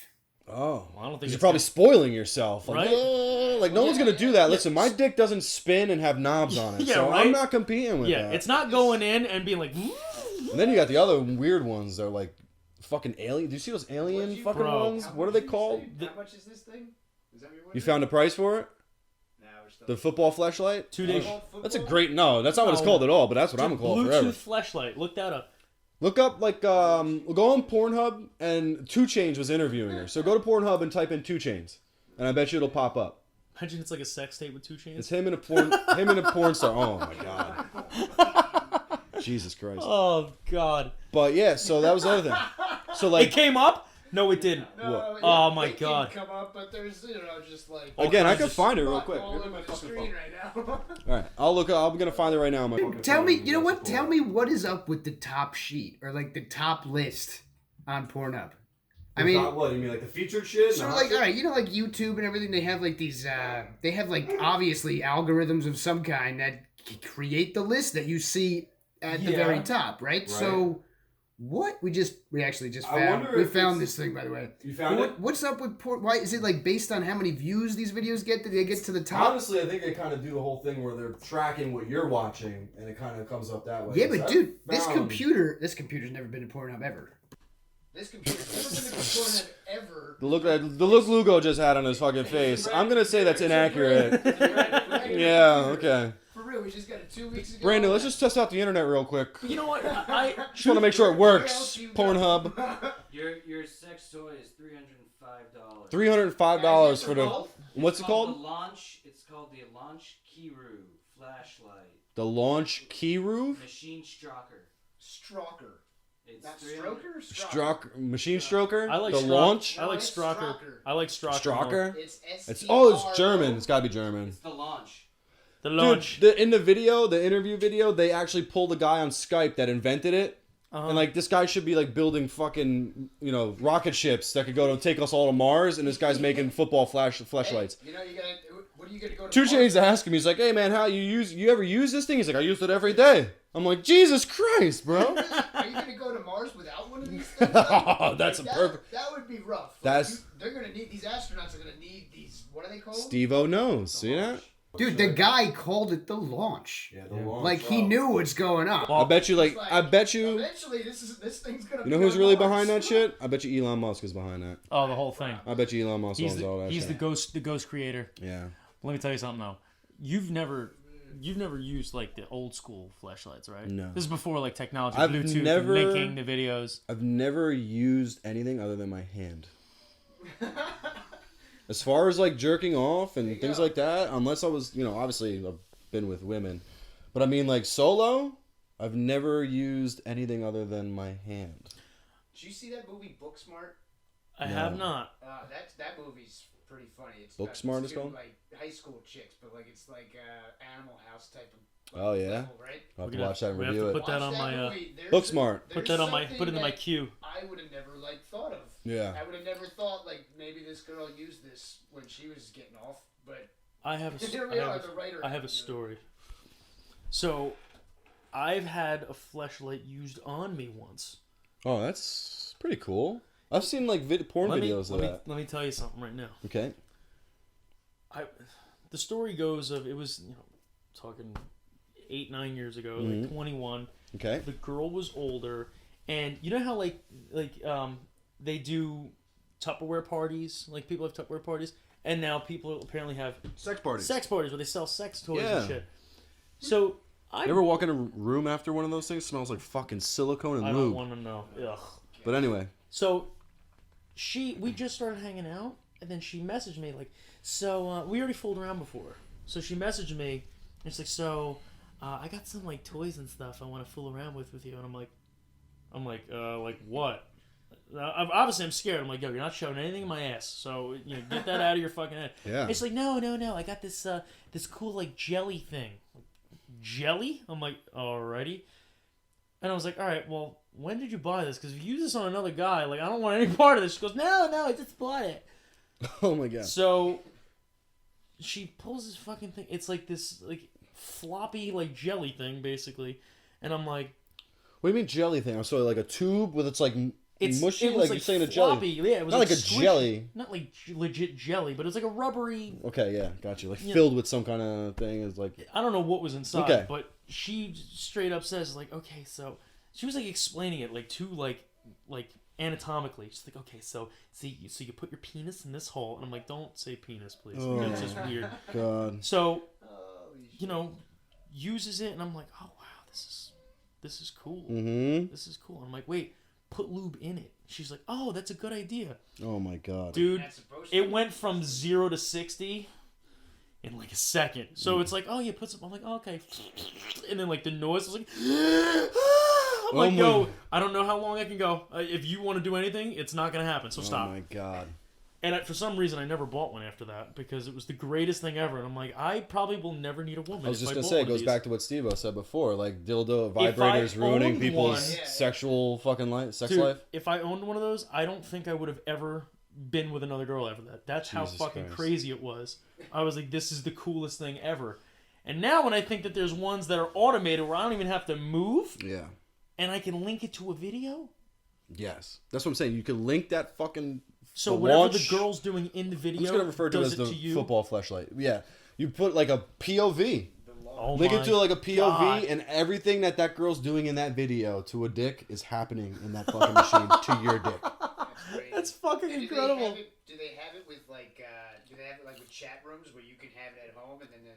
Oh, well, I don't think you're probably spoiling yourself. Like, right? Like no one's gonna do that. Listen, my dick doesn't spin and have knobs on it, so right? I'm not competing with that. Yeah, it's not going in and being like. And then you got the other weird ones. They're like fucking alien. Do you see those alien fucking ones? What are they called? How much is this thing? Is that you found a price for it? The football fleshlight? 2 days. That's a great... No, that's not what it's called at all, but that's what I'm going to call it forever. Bluetooth fleshlight. Look that up. Look up, like, go on Pornhub, and 2 Chainz was interviewing her. So go to Pornhub and type in 2 Chainz, and I bet you it'll pop up. Imagine it's like a sex tape with 2 Chainz. It's him and a porn star. Oh, my God. Jesus Christ. Oh, God. But, yeah, so that was the other thing. So, like... It came up? No, it didn't. No, oh my God! Come up, but there's just like again, I can find it real quick. All over the screen right now. All right, I'll look. I'm gonna find it right now. On my Tell me, you know what? Tell me what is up with the top sheet or like the top list on Pornhub. I mean, what you mean, like the featured shit? So like, all right, you know, like YouTube and everything. They have like these. They have like obviously algorithms of some kind that create the list that you see at the very top, right? So. What we actually just found. We found this thing, by the way. You found it? What's up with why is it like based on how many views these videos get? Did they get to the top? Honestly, I think they kind of do the whole thing where they're tracking what you're watching, and it kind of comes up that way. Yeah, but dude, this computer's never been to Pornhub ever. This computer's never been to Pornhub ever. The look Lugo just had on his fucking face. I'm gonna say that's inaccurate. Yeah. Okay. We just got it 2 weeks ago. Brandon, let's just test out the internet real quick. You know what? I just want to make sure it works. Pornhub. Your sex toy is $305. $305 for the... What's it called? It's called the Launch Kiru Flashlight. The Launch Kiru? Machine Stroker. Stroker. It's not Stroker? Machine Stroker? I like the Launch? I like Stroker. I like Stroker. Stroker? It's it's German. It's gotta be German. It's the Launch. The launch. Dude, in the interview video, they actually pulled a guy on Skype that invented it. And, like, this guy should be, like, building fucking, rocket ships that could go to take us all to Mars, and this guy's making football fleshlights. Hey, what are you gonna go to 2 Chainz asked him, he's like, hey, man, you ever use this thing? He's like, I use it every day. I'm like, Jesus Christ, bro. Are you gonna go to Mars without one of these things? Oh, that's perfect. That would be rough. They're gonna need, these astronauts are gonna need these, what are they called? Steve-O knows, see that? Dude, the guy called it the launch. Yeah, the launch. Like, he knew what's going on. I bet you, eventually, this thing's gonna. You know who's really behind that shit? I bet you Elon Musk is behind that. Oh, the whole thing. I bet you Elon Musk owns all that. He's the ghost creator. Yeah. Let me tell you something though. You've never used like the old school fleshlights, right? No. This is before like technology, Bluetooth, linking the videos. I've never used anything other than my hand. As far as like jerking off and things like that, unless I was, obviously I've been with women, but I mean like solo, I've never used anything other than my hand. Did you see that movie Booksmart? I have not. That movie's pretty funny. It's Booksmart is called? Like high school chicks, but like it's like Animal House type of. Oh yeah. Level, right? I'll have to watch that and review it. Put that on my Booksmart. Put it in my queue. I would have never thought of. Yeah. I would have never thought like maybe this girl used this when she was getting off, but I have a story. So, I've had a fleshlight used on me once. Oh, that's pretty cool. I've seen like porn videos of that. Let me tell you something right now. Okay. The story goes of it was talking 8-9 years ago, like 21. Okay. The girl was older, and you know how like they do Tupperware parties, like people have Tupperware parties, and now people apparently have sex parties where they sell sex toys and shit. So you ever walk in a room after one of those things? It smells like fucking silicone and lube. I don't want to know. Ugh. But anyway. So we just started hanging out, and then she messaged me like, so we already fooled around before. So she messaged me, and it's like, so I got some like toys and stuff I want to fool around with you, and I'm like what? Obviously, I'm scared. I'm like, yo, you're not showing anything in my ass, so get that out of your fucking head. Yeah. It's like, no, I got this cool like jelly thing. jelly? I'm like, alrighty. And I was like, all right, well, when did you buy this? Because if you use this on another guy, like, I don't want any part of this. She goes, no, I just bought it. Oh my god. So she pulls this fucking thing. It's like this, like, floppy, like, jelly thing, basically. And I'm like, what do you mean jelly thing? I'm sorry, like a tube with it's like mushy? It was like you're saying floppy. a jelly. Yeah, it was not like a squishy. jelly. Not like legit jelly, but it was like a rubbery. Okay, yeah, got you. Like filled with some kind of thing. It's like I don't know what was inside, okay. but she straight up says like, okay, so she was like explaining it like too like anatomically. She's like, okay, so you put your penis in this hole, and I'm like, don't say penis, please. Oh, it's just weird. God. So, uses it, and I'm like, oh wow, this is cool. Mm-hmm. This is cool. And I'm like, wait, put lube in it. She's like, oh, that's a good idea. Oh my god, dude, it went from 0 to 60 in like a second. So it's like, oh, you put some. I'm like, oh, okay, and then like the noise was like, I'm like, yo, I don't know how long I can go. If you want to do anything, it's not gonna happen. So stop. Oh my god. And for some reason, I never bought one after that because it was the greatest thing ever. And I'm like, I probably will never need a woman. I was just gonna say, it goes back to what Steve-O said before, like dildo vibrators I ruining owned people's one- sexual fucking life, sex Dude, life. if I owned one of those, I don't think I would have ever been with another girl after that. That's how Jesus fucking Christ. crazy it was. I was like, this is the coolest thing ever. And now when I think that there's ones that are automated where I don't even have to move, Yeah. and I can link it to a video. Yes, that's what I'm saying. You can link that fucking. So the whatever launch, the girl's doing in the video, I'm just gonna refer to it does as it the to you. football fleshlight. Yeah, you put like a POV. Oh Link it my to like a POV, God. and everything that girl's doing in that video to a dick is happening in that fucking machine to your dick. That's fucking And incredible. Do they have it with like? Do they have it like with chat rooms where you can have it at home and then?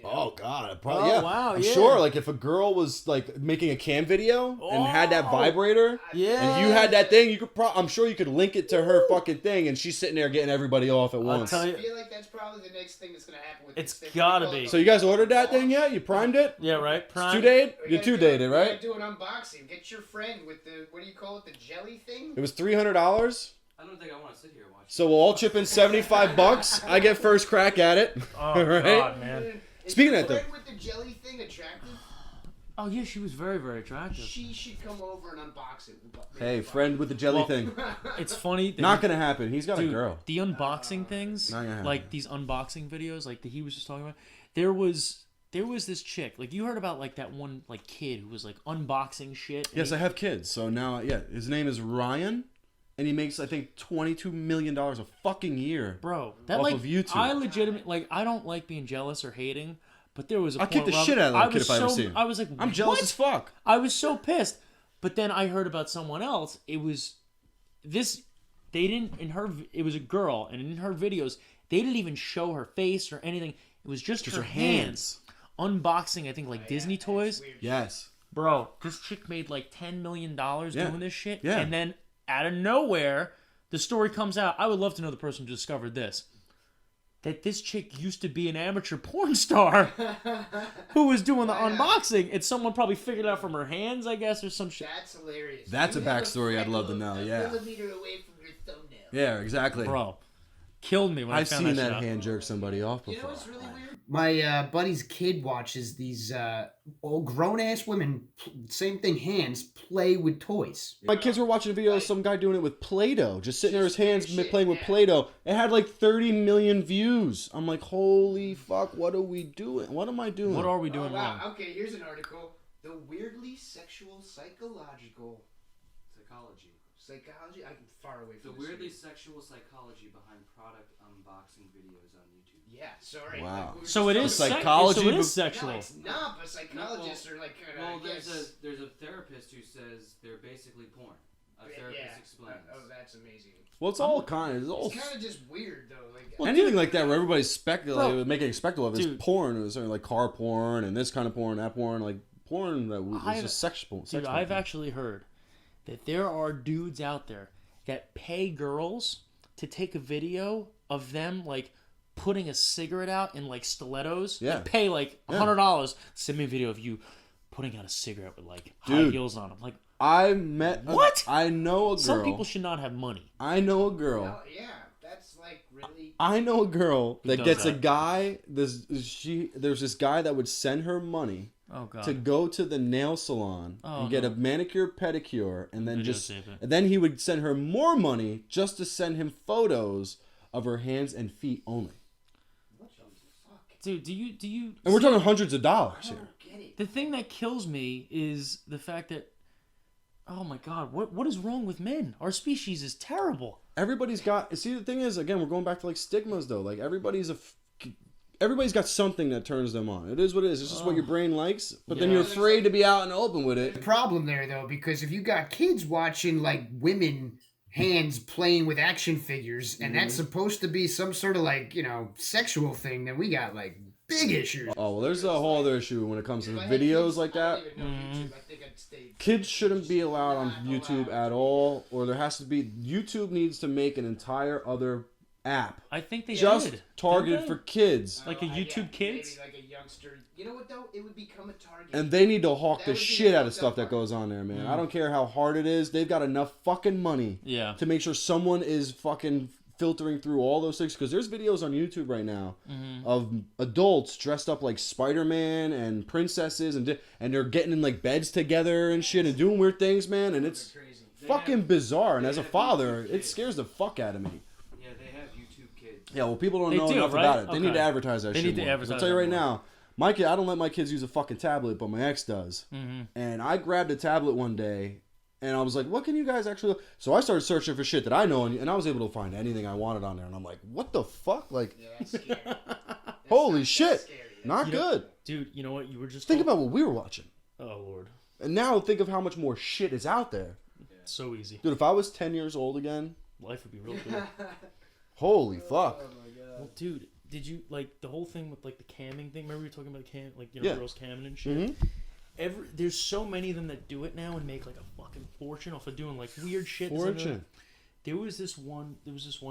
Oh god, probably Oh, yeah. wow, I'm yeah. sure. Like if a girl was like making a cam video and had that Oh, vibrator, yeah. and you had that thing, you could. I'm sure you could link it to her fucking thing, and she's sitting there getting everybody off at once. tell you- I feel like that's probably the next thing that's gonna happen with It's this thing. gotta We call be. it So you guys ordered that thing yet? You primed it? Yeah, right. Prime. It's 2-dated? We You're gotta 2-dated, we right? gotta do an unboxing. Get your friend with the what do you call it? The jelly thing. It was $300. I don't think I want to sit here and watch. So we'll all chip in $75. I get first crack at it. Oh Right? god, man. Is Speaking your of that, friend with the jelly thing attractive? Oh yeah, she was very, very attractive. She should come over and unbox it. Hey, friend with the jelly Well, thing. It's funny. That Not gonna happen. He's got a Dude, girl. the unboxing things, Not gonna happen. like these unboxing videos, like that he was just talking about. There was this chick, like you heard about, like that one like kid who was like unboxing shit. and Yes, he- I have kids. So now, yeah, his name is Ryan, and he makes I think $22 million a fucking year. bro. That off like of YouTube. I legitimately like I don't like being jealous or hating, but there was a I'll point kick the where shit out of that I kid was if I ever so- see him. I was like, I'm jealous what? as fuck. I was so pissed. But then I heard about someone else. It was this. They didn't in her. It was a girl, and in her videos, they didn't even show her face or anything. It was just her hands unboxing. I think like Disney toys. Yes. Bro, this chick made like $10 million Yeah. doing this shit, Yeah. and then out of nowhere, the story comes out. I would love to know the person who discovered this. That this chick used to be an amateur porn star who was doing the unboxing, and someone probably figured it out from her hands, I guess, or some shit. That's hilarious. That's You a have backstory I'd love to know, a yeah. millimeter away from your thumbnail. Yeah, exactly. Bro, killed me when I I've found seen that, that shit out. hand jerk somebody off You know before. what's really weird? My buddy's kid watches these old grown-ass women, same thing, hands, play with toys. My kids were watching a video of some guy doing it with Play-Doh, just sitting there, his hands Shit, playing with yeah. Play-Doh. It had like 30 million views. I'm like, holy fuck, what are we doing? What am I doing? What are we doing Oh, wow. wrong? Okay, here's an article. The weirdly sexual psychological psychology. I'm far away The from this weirdly video. sexual psychology behind product unboxing videos on YouTube. Yeah, sorry. Wow. we were So it just is talking psychology, So it but- is sexual. No, it's not, but psychologists are like kind of. Well, there's a therapist who says they're basically porn. A therapist explains. Oh, that's amazing. Well, it's all kind of, it's all, It's kind of just weird though. Like, well, anything like that where everybody's Bro, making a spectacle of is dude. porn. It was like car porn and this kind of porn, that porn, like porn that was I've- just sex porn. Dude, I've actually heard that there are dudes out there that pay girls to take a video of them like putting a cigarette out in like stilettos. Yeah. They pay like $100. Send me a video of you putting out a cigarette with like high Dude. heels on them. Like, I met What? I know a girl. some people should not have money. I know a girl. well, yeah, that's like like, really? I know a girl that does gets a that? guy. There's this guy that would send her money Oh god. to go to the nail salon and get a manicure pedicure, and then then he would send her more money just to send him photos of her hands and feet only. Dude, do you? And we're talking hundreds of dollars here. The thing that kills me is the fact that, oh my god, what is wrong with men? Our species is terrible. Everybody's got. See, the thing is, again, we're going back to like stigmas though. Like everybody's got something that turns them on. It is what it is. It's just what your brain likes. But then you're afraid to be out in the open with it. The problem there though, because if you got kids watching like women hands playing with action figures, and that's supposed to be some sort of like, you know, sexual thing, then we got like big issues. Oh, well, there's a whole other issue when it comes to videos like that. Kids shouldn't be allowed on YouTube at all, or there has to be, YouTube needs to make an entire other app. I think they just did. targeted for kids. Like a YouTube Kids? Maybe like a youngster. You know what though? It would become a target. And they need to hawk the shit out of stuff that goes on there, man. I don't care how hard it is. They've got enough fucking money to make sure someone is fucking filtering through all those things. Because there's videos on YouTube right now of adults dressed up like Spider-Man and princesses, and they're getting in like beds together and shit and doing weird things, man. And it's fucking bizarre. And as a father, it scares the fuck out of me. Yeah, they have YouTube Kids. Yeah, well, people don't know enough about it. They need to advertise that shit. They need to more. advertise I'll tell you right more. now, my kid, I don't let my kids use a fucking tablet, but my ex does. And I grabbed a tablet one day, and I was like, what can you guys actually... So I started searching for shit that I know, and I was able to find anything I wanted on there. And I'm like, what the fuck? Like, that's scary. holy shit. Scary. Not good. Dude, you know what? You were just... Think about what we were watching. Oh, Lord. And now think of how much more shit is out there. So easy. Dude, if I was 10 years old again... Life would be real good. Holy fuck. Oh my god. Well, dude, did you, like, the whole thing with, like, the camming thing? Remember we were talking about like, you know, girls camming and shit? There's so many of them that do it now and make, like, a fucking fortune off of doing, like, weird shit. There was this one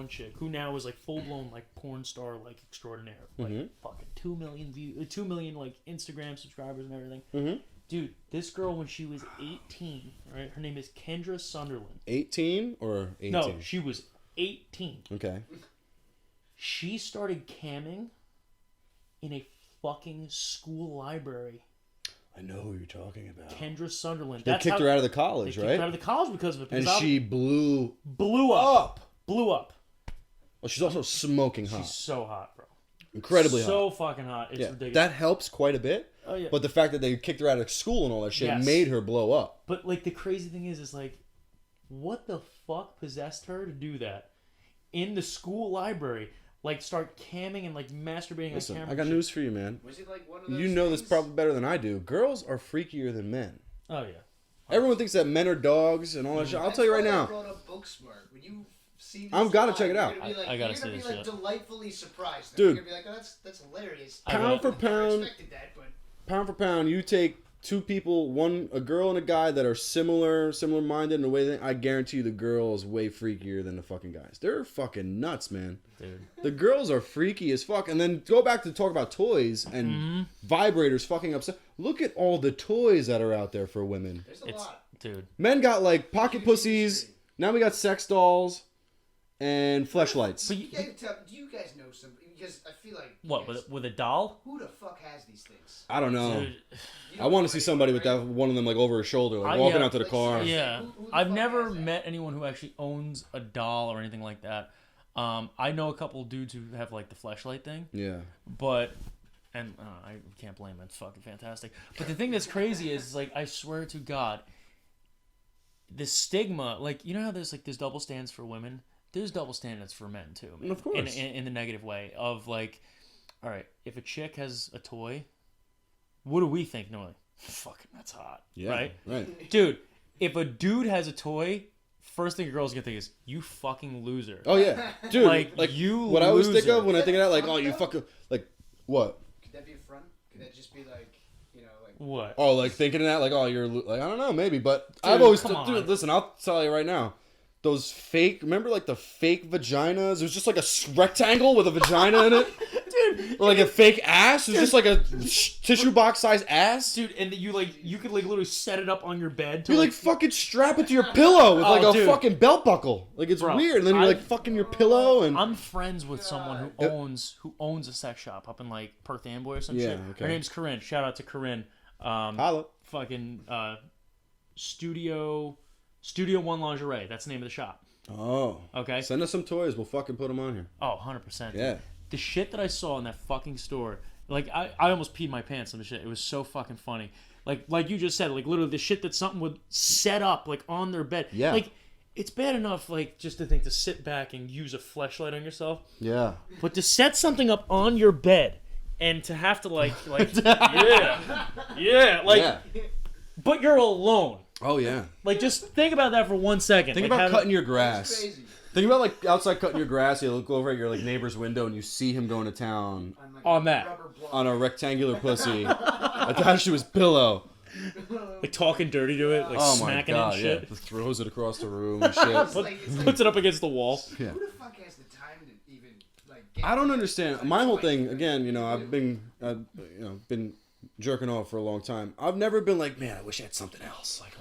chick who now is, like, full-blown, like, porn star, like, extraordinaire. Like, fucking 2 million, like, Instagram subscribers and everything. Dude, this girl, when she was 18, right? Her name is Kendra Sunderland. 18 or 18? No, she was 18. Okay. She started camming in a fucking school library. I know who you're talking about. Kendra Sunderland. They kicked her out of the college, they right? kicked her out of the college because of it. And she blew up. Blew up. Well, she's also smoking hot. She's so hot, bro. Incredibly hot. So fucking hot. It's ridiculous. That helps quite a bit. Oh, yeah. But the fact that they kicked her out of school and all that shit made her blow up. But, like, the crazy thing is like, what the fuck possessed her to do that? In the school library. Like, start camming and, like, masturbating on camera. I got news for you, man. Was it like one of those You know things? this probably better than I do. Girls are freakier than men. Oh, yeah. Everyone thinks that men are dogs and all that shit. I'll tell you right now. I brought up Booksmart. When you see this I've gotta live, check it out. You're gonna be like, I gotta see be this like shit. delightfully surprised. Dude. You're gonna be like, oh, that's hilarious. Pound for I pound, expected that, but pound for pound, you take two people, a girl and a guy that are similar minded in the way that I guarantee you the girl is way freakier than the fucking guys. They're fucking nuts, man. Dude. The girls are freaky as fuck. And then go back to talk about toys and vibrators fucking upset. Look at all the toys that are out there for women. there's a lot. Dude. Men got like pocket pussies. Now we got sex dolls and fleshlights. But Do you guys know some? Because I feel like what, with a doll? who the fuck has these things? I don't know. Dude. I want to see somebody with that one of them like over his shoulder, like walking out to the car. Yeah. Who the I've fuck never has that? met anyone who actually owns a doll or anything like that. I know a couple dudes who have like the Fleshlight thing, Yeah. but and I can't blame them. It's fucking fantastic. But the thing that's crazy is like I swear to God, the stigma, like you know how there's double stands for women. There's double standards for men too, man. Of course. In the negative way of like, all right, if a chick has a toy, what do we think? No, like, fucking that's hot, Yeah. right? Right. Dude, if a dude has a toy, first thing a girl's gonna think is, you fucking loser. Oh yeah, dude. Like, Like you What I always think loser. of when I think of that, like, oh, you fucking like what? Could that be a front? Could that just be like, you know, like What? Oh, like thinking of that, like, oh, you're like, I don't know, maybe, but Dude, I've always come on. dude. Listen, I'll tell you right now. Those fake, remember like the fake vaginas? It was just like a rectangle with a vagina in it. Dude, Or like a fake ass. It's just like a tissue box size ass. Dude, and you could like literally set it up on your bed. To You like fucking strap it to your pillow with like a fucking belt buckle. Like it's weird. And then you're like fucking your pillow and. I'm friends with someone who owns a sex shop up in like Perth Amboy or some shit. Okay. Her name's Corinne. Shout out to Corinne. Holla. Fucking Studio One Lingerie. That's the name of the shop. Oh. Okay. Send us some toys. We'll fucking put them on here. Oh, 100%. Yeah. The shit that I saw in that fucking store, like I almost peed my pants on the shit. It was so fucking funny. Like you just said, like literally the shit that something would set up like on their bed. Yeah. Like it's bad enough like just to think to sit back and use a Fleshlight on yourself. Yeah. But to set something up on your bed and to have to like but you're alone. Oh yeah. Like just think about that for 1 second. Think about cutting your grass. Think about like outside cutting your grass. You look over at your like neighbor's window and you see him going to town on that on a rectangular pussy attached to his pillow. Like talking dirty to it, like smacking it and shit. Yeah. Throws it across the room and shit. Puts it up against the wall. Yeah. Who the fuck has the time to even like? Get I don't understand. My whole thing, again, you know, I've been jerking off for a long time. I've never been like, man, I wish I had something else. Like,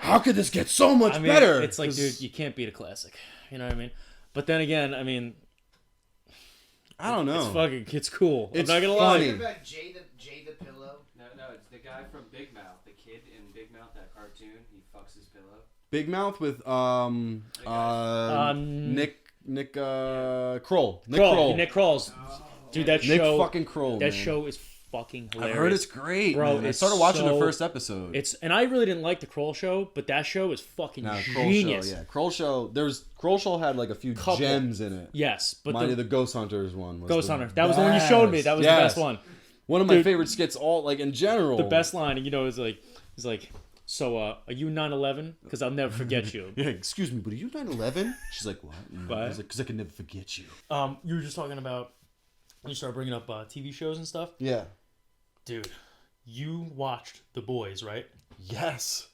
how could this get so much better? It's like, dude, you can't beat a classic. You know what I mean? But then again, I mean, I don't know. It's cool. It's I'm not gonna funny. lie. about Jay the pillow? No, it's the guy from Big Mouth, the kid in Big Mouth, that cartoon. He fucks his pillow. Big Mouth with Nick Kroll. Nick Kroll's. Dude, that Nick show. fucking Kroll. That man. show is fucking hilarious. I heard it's great, bro. man. I started watching the first episode. And I really didn't like the Kroll show, but that show is fucking genius. Kroll show. Kroll show had like a few gems in it. Yes, but the Ghost Hunters one was Ghost Hunter. That was the one you showed me. That was the best one. One of my favorite skits, all like in general. The best line, you know, is like, so are you 9/11? Because I'll never forget you. Yeah, excuse me, but are you 9/11? She's like, what? What? I was like, because I can never forget you. You were just talking about. You start bringing up TV shows and stuff. Yeah. Dude, you watched The Boys, right? Yes.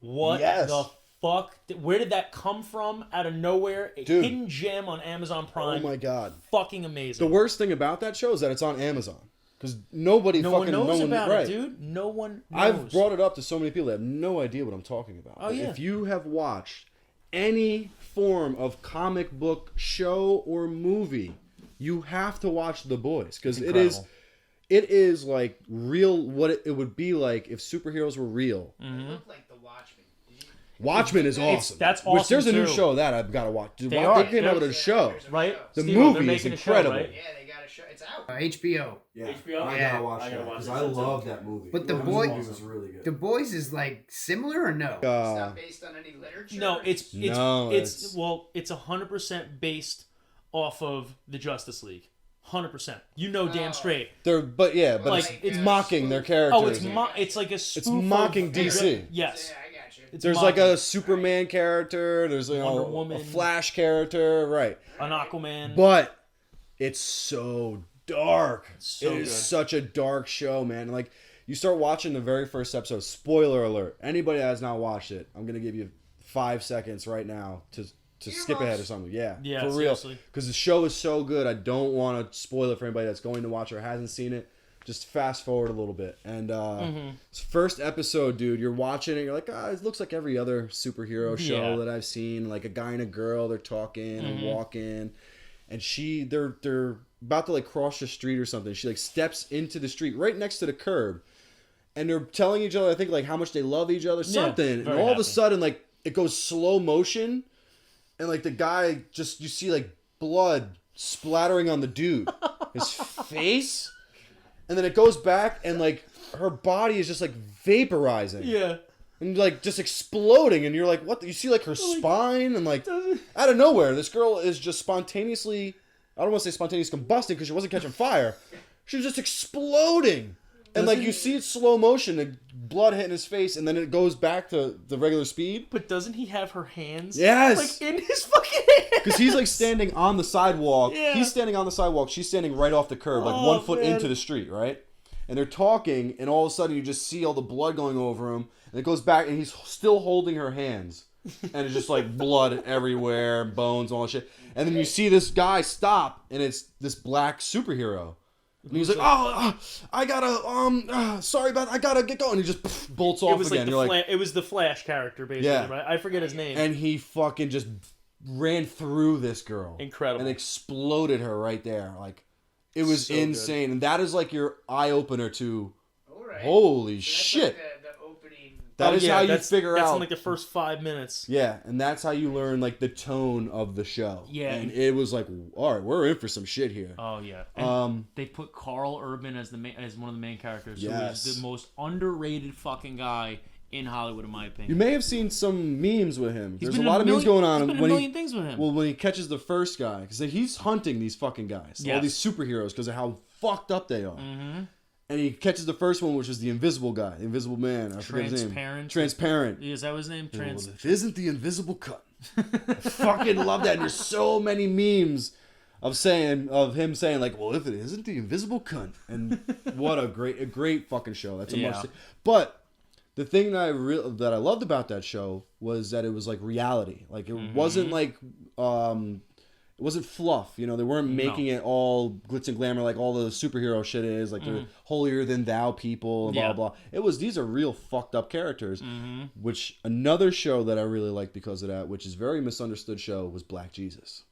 What the fuck? Where did that come from? Out of nowhere? A hidden gem on Amazon Prime. Oh my god. Fucking amazing. The worst thing about that show is that it's on Amazon. Because no one knows about right. it, dude. No one knows. I've brought it up to so many people that have no idea what I'm talking about. Oh, yeah. If you have watched any form of comic book show or movie, you have to watch The Boys. Because it is like real, what it would be like if superheroes were real. Mm-hmm. It looked like The Watchmen. Watchmen is awesome. That's awesome. There's a new too. show that I've got to watch. They came out with a show. Right? The Steve, movie is incredible. Show, right? Yeah, they got a show. It's out. HBO. Yeah. HBO? I Yeah. gotta watch that because I love that movie. But The movie was really good. The Boys is like similar or no? It's not based on any literature. No, it's No, it's 100% based off of the Justice League. 100%. You know damn straight. But like, it's mocking their characters. Oh, it's like a spoof. It's mocking DC. Yes. Yeah, I got you. There's like a Superman character. There's Wonder Woman. a Flash character, right? An Aquaman. But it's so dark. So it is good. such a dark show, man. Like you start watching the very first episode. Spoiler alert! Anybody that has not watched it, I'm gonna give you 5 seconds right now to skip ahead or something. Yeah, for real. Because the show is so good. I don't want to spoil it for anybody that's going to watch or hasn't seen it. Just fast forward a little bit. And this first episode, dude, you're watching it. You're like, it looks like every other superhero show that I've seen. Like a guy and a girl, they're talking and walking. And they're about to like cross the street or something. She like steps into the street right next to the curb. And they're telling each other, I think, like how much they love each other, something. And all of a sudden, like it goes slow motion. And, like, the guy you see, like, blood splattering on the dude. His face. And then it goes back, and, like, her body is just, like, vaporizing. Yeah. And, like, just exploding. And you're like, what? You see, like, her spine. And, like, out of nowhere, this girl is just spontaneously, I don't want to say spontaneous combusting because she wasn't catching fire. She was just exploding. And, like, you see it slow motion, the blood hitting his face, and then it goes back to the regular speed. But doesn't he have her hands? Yes! Like, in his fucking hands? Because he's, like, standing on the sidewalk. Yeah. He's standing on the sidewalk. She's standing right off the curb, like 1 foot into the street, right? And they're talking, and all of a sudden you just see all the blood going over him. And it goes back, and he's still holding her hands. and it's just like blood everywhere, bones, all that shit. And then you see this guy stop, and it's this black superhero. And he's like, I gotta, sorry about that, I gotta get going. And he just bolts off again. It was the Flash character, basically, right? I forget his name. And he fucking just ran through this girl. Incredible. And exploded her right there. Like, it was so insane. Good. And that is like your eye-opener to, holy shit. Like the opening. That is how you figure out. That's in like the first 5 minutes. Yeah, and that's how you learn like the tone of the show. Yeah. And it was like, all right, we're in for some shit here. Oh, yeah. And they put Carl Urban as one of the main characters. Yes. Who is the most underrated fucking guy in Hollywood, in my opinion. You may have seen some memes with him. There's a lot of memes going on. He's been in a million things with him. Well, when he catches the first guy, because he's hunting these fucking guys, all these superheroes, because of how fucked up they are. Mm-hmm. And he catches the first one, which is the Invisible guy, the Invisible Man. I forget his name. Transparent. Is that his name? It isn't the Invisible Cut. I fucking love that. And there's so many memes of him saying like, well, if it isn't the Invisible Cunt, and what a great fucking show. That's a must see. But the thing that I loved about that show was that it was like reality. Like it wasn't like it wasn't fluff, you know. They weren't making it all glitz and glamour like all the superhero shit is, like the holier than thou people and blah blah. It was, these are real fucked up characters. Which another show that I really liked because of that, which is a very misunderstood show, was Black Jesus.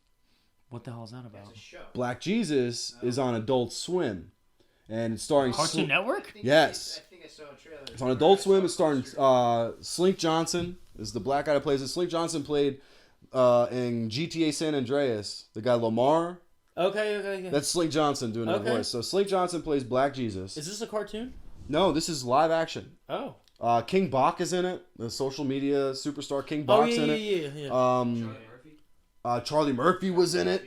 What the hell is that about? Black Jesus is on Adult Swim, and it's starring Cartoon Network. Yes, I think I saw a trailer. it's on Adult Swim. It's starring Slink Johnson is the black guy that plays it. Slink Johnson played in GTA San Andreas, the guy Lamar. Okay. That's Slink Johnson doing that voice. So Slink Johnson plays Black Jesus. Is this a cartoon? No, this is live action. Oh. King Bach is in it. The social media superstar King Bach's in it. Yeah. Charlie Murphy was in it.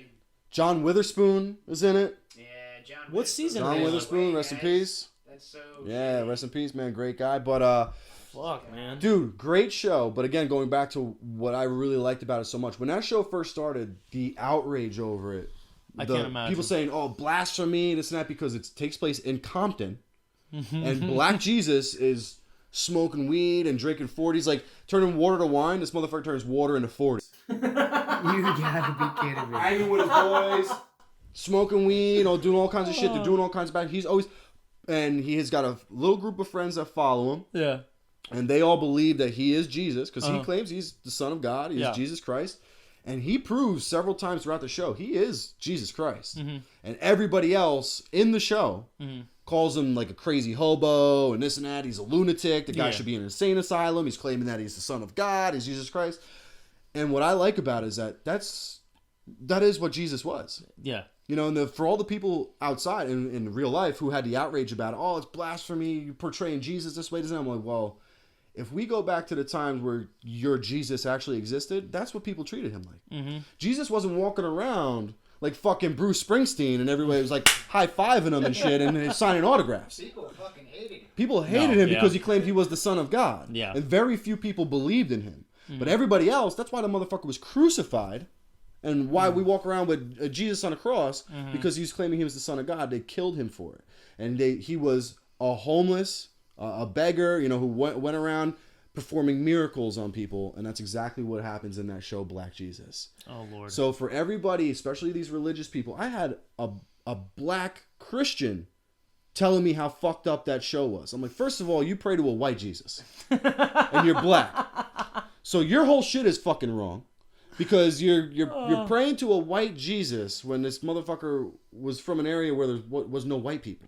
John Witherspoon is in it. Yeah, John. What season? John Witherspoon, rest in peace. That's so. Yeah, rest in peace, man. Great guy. But fuck, man. Dude, great show. But again, going back to what I really liked about it so much, when that show first started, the outrage over it. I can't imagine. People saying, oh, blasphemy, this and that, because it takes place in Compton. And Black Jesus is smoking weed and drinking 40s, like turning water to wine. This motherfucker turns water into 40. You gotta be kidding me. Hanging with his boys, smoking weed, doing all kinds of shit. They're doing all kinds of bad. He's always, and he has got a little group of friends that follow him. Yeah. And they all believe that he is Jesus, because he claims he's the Son of God. He's Jesus Christ. And he proves several times throughout the show he is Jesus Christ. And everybody else in the show calls him like a crazy hobo and this and that. He's a lunatic. The guy should be in an insane asylum. He's claiming that he's the Son of God. He's Jesus Christ. And what I like about it is that is what Jesus was. Yeah. You know, and for all the people outside in real life who had the outrage about it, oh, it's blasphemy, you're portraying Jesus this way, I'm like, well, if we go back to the times where your Jesus actually existed, that's what people treated him like. Jesus wasn't walking around like fucking Bruce Springsteen and everybody was like high-fiving him and shit and signing autographs. People fucking hated him. People hated him because he claimed he was the Son of God. Yeah. And very few people believed in him. But everybody else, that's why the motherfucker was crucified. And why we walk around with Jesus on a cross, because he was claiming he was the Son of God. They killed him for it. And he was a homeless, a beggar, who went around performing miracles on people. And that's exactly what happens in that show, Black Jesus. Oh, Lord. So for everybody, especially these religious people, I had a black Christian telling me how fucked up that show was. I'm like, first of all, you pray to a white Jesus. And you're black. So your whole shit is fucking wrong. Because you're praying to a white Jesus when this motherfucker was from an area where there was no white people.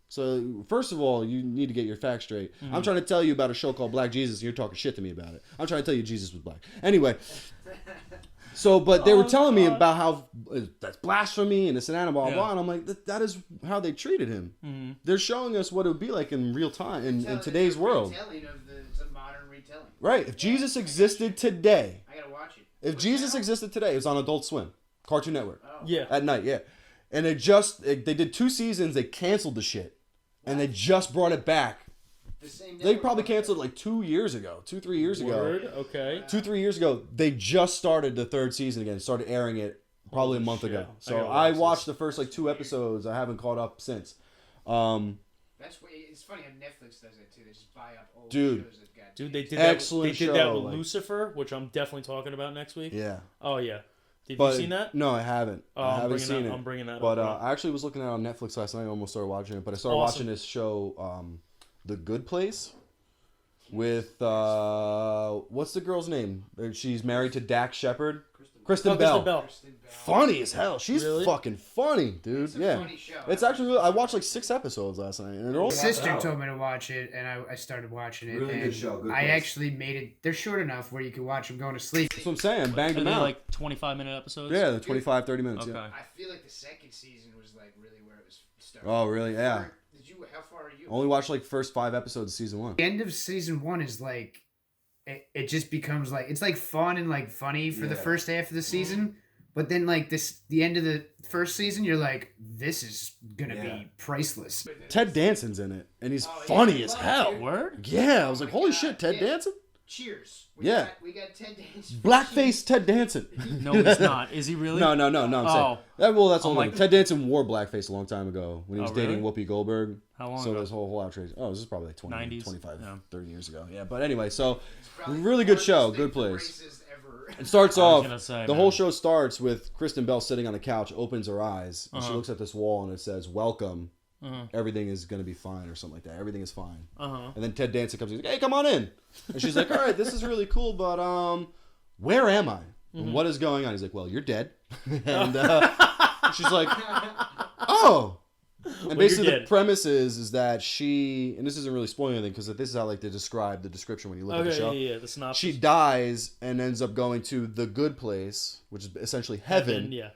So first of all, you need to get your facts straight. I'm trying to tell you about a show called Black Jesus, and you're talking shit to me about it. I'm trying to tell you Jesus was black. Anyway, but they were telling me about how that's blasphemy and this and that and blah blah. And I'm like, that is how they treated him. They're showing us what it would be like in real time in today's world. It's a modern retelling. Right. If Jesus existed today. I gotta watch it. If Jesus existed today, it was on Adult Swim, Cartoon Network. Oh. Yeah. At night, yeah. And they did 2 seasons, they canceled the shit. And they just brought it back. The same They probably canceled it like 2 years ago, 2-3 years ago. Word? Okay. 2-3 years ago, they just started the 3rd season again, started airing it probably a month ago. So I watched the first like 2 episodes. I haven't caught up since. It's funny how Netflix does it too. They just buy up old Dude. shows that got. Dude, they did Excellent that. They did that show, with Lucifer, which I'm definitely talking about next week. Yeah. Oh yeah. Did But, you seen that? No, I haven't. I haven't seen it. I'm bringing that but, up. I actually was looking at it on Netflix last night. I almost started watching it. But I started watching this show, The Good Place, with, what's the girl's name? She's married to Dax Shepard. Kristen Bell. Funny as hell. She's fucking funny, dude. It's a funny show. It's actually really, I watched like 6 episodes last night. And My sister told me to watch it, and I started watching it. Really good show. Good I actually made it. They're short enough where you can watch them going to sleep. That's what I'm saying. Banged them out. Like 25-minute episodes? Yeah, they're 25, 30 minutes. Okay. Yeah. I feel like the second season was like really where it was starting. Oh, really? Yeah. How far are you? Only watched like first 5 episodes of season 1. The end of season 1 is like, it just becomes like, it's like fun and like funny for the first half of the season. But then, like, the end of the first season, you're like, this is going to be priceless. Ted Danson's in it, and he's funny as hell. Word? Yeah, I was like, holy shit, Ted Danson? Cheers. We got Ted Danson. Blackface Ted Danson. No, he's not. Is he really? No, I'm saying. Well, that's all. like, Ted Danson wore blackface a long time ago when he was dating really? Whoopi Goldberg. How long so ago? this whole outrage. Oh, this is probably like 20, 90s? 25, Yeah. 30 years ago. Yeah, but anyway, so really good show, good place. Ever. It starts off, say, the whole show starts with Kristen Bell sitting on the couch, opens her eyes, and she looks at this wall and it says, welcome, everything is going to be fine, or something like that. Everything is fine. And then Ted Danson comes in, he's like, hey, come on in. And she's like, all right, this is really cool, but where am I? And what is going on? He's like, well, you're dead. And she's like, oh. And basically the premise is that she, and this isn't really spoiling anything because this is how like they describe the description when you look at the show. Yeah, the synopsis. She dies and ends up going to the good place, which is essentially heaven. Yeah.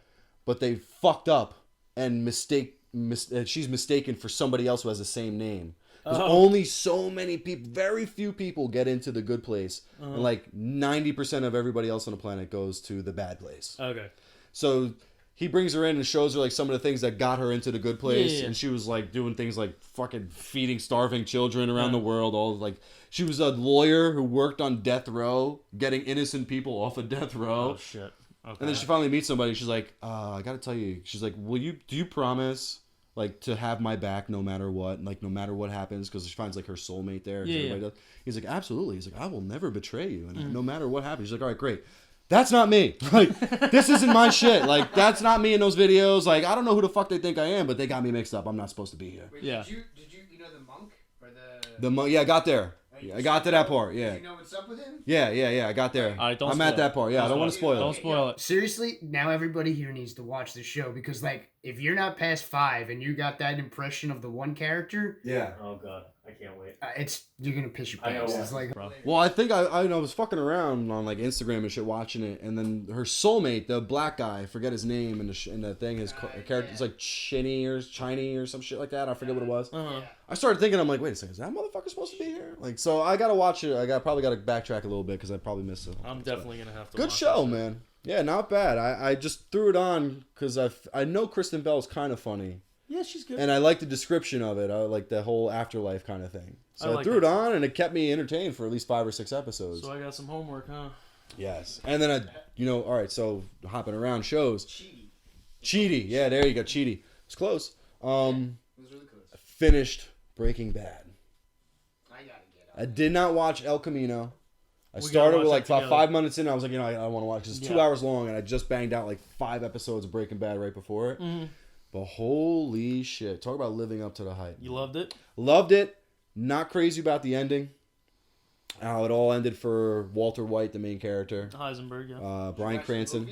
But they fucked up and she's mistaken for somebody else who has the same name. There's only so many people, very few people get into the good place. And like 90% of everybody else on the planet goes to the bad place. Okay. So he brings her in and shows her like some of the things that got her into the good place. Yeah. And she was like doing things like fucking feeding starving children around the world. All like she was a lawyer who worked on death row, getting innocent people off of death row. Oh shit. Okay. And then she finally meets somebody. She's like, I gotta tell you. She's like, do you promise like to have my back no matter what, and, like no matter what happens? Because she finds like her soulmate there. Yeah. He's like, absolutely. He's like, I will never betray you, and no matter what happens. She's like, all right, great. That's not me. Like, this isn't my shit. Like, that's not me in those videos. Like, I don't know who the fuck they think I am, but they got me mixed up. I'm not supposed to be here. Wait, Yeah. Did you know the monk or The monk? Yeah, I got there. Yeah, I got to that part. Yeah. Did you know what's up with him? Yeah. I got there. All right, don't I'm spoil at that it. part. Yeah, I don't want to spoil Don't it. spoil it. Seriously, now everybody here needs to watch the show because, like, if you're not past 5 and you got that impression of the one character, Yeah. Oh god, I can't wait. you're gonna piss your I know pants. what. It's like, Well, I think I was fucking around on like Instagram and shit watching it, and then her soulmate, the black guy, I forget his name, and the thing, his character is like Chinny or some shit like that. I forget what it was. I started thinking, I'm like, wait a second, is that motherfucker supposed to be here? Like, so I gotta watch it. Probably gotta backtrack a little bit because I probably missed it. I'm definitely gonna have to. Good watch show, this. man. Yeah, not bad. I just threw it on because I know Kristen Bell's kind of funny. Yeah, she's good. And I like the description of it. I like the whole afterlife kind of thing. So I like threw it that. on, and it kept me entertained for at least 5 or 6 episodes. So I got some homework, huh? Yes. And then all right, so hopping around shows. Cheaty. Yeah, there you go, Cheaty. It's close. it was really close. Finished Breaking Bad. I gotta get I did not watch El Camino. I We gotta started watch with like that about together. 5 minutes in. I was like, I want to watch this. It's 2 hours long, and I just banged out like 5 episodes of Breaking Bad right before it. But holy shit. Talk about living up to the hype. You loved it? Loved it. Not crazy about the ending. How it all ended for Walter White, the main character. Heisenberg, yeah. Bryan Cranston.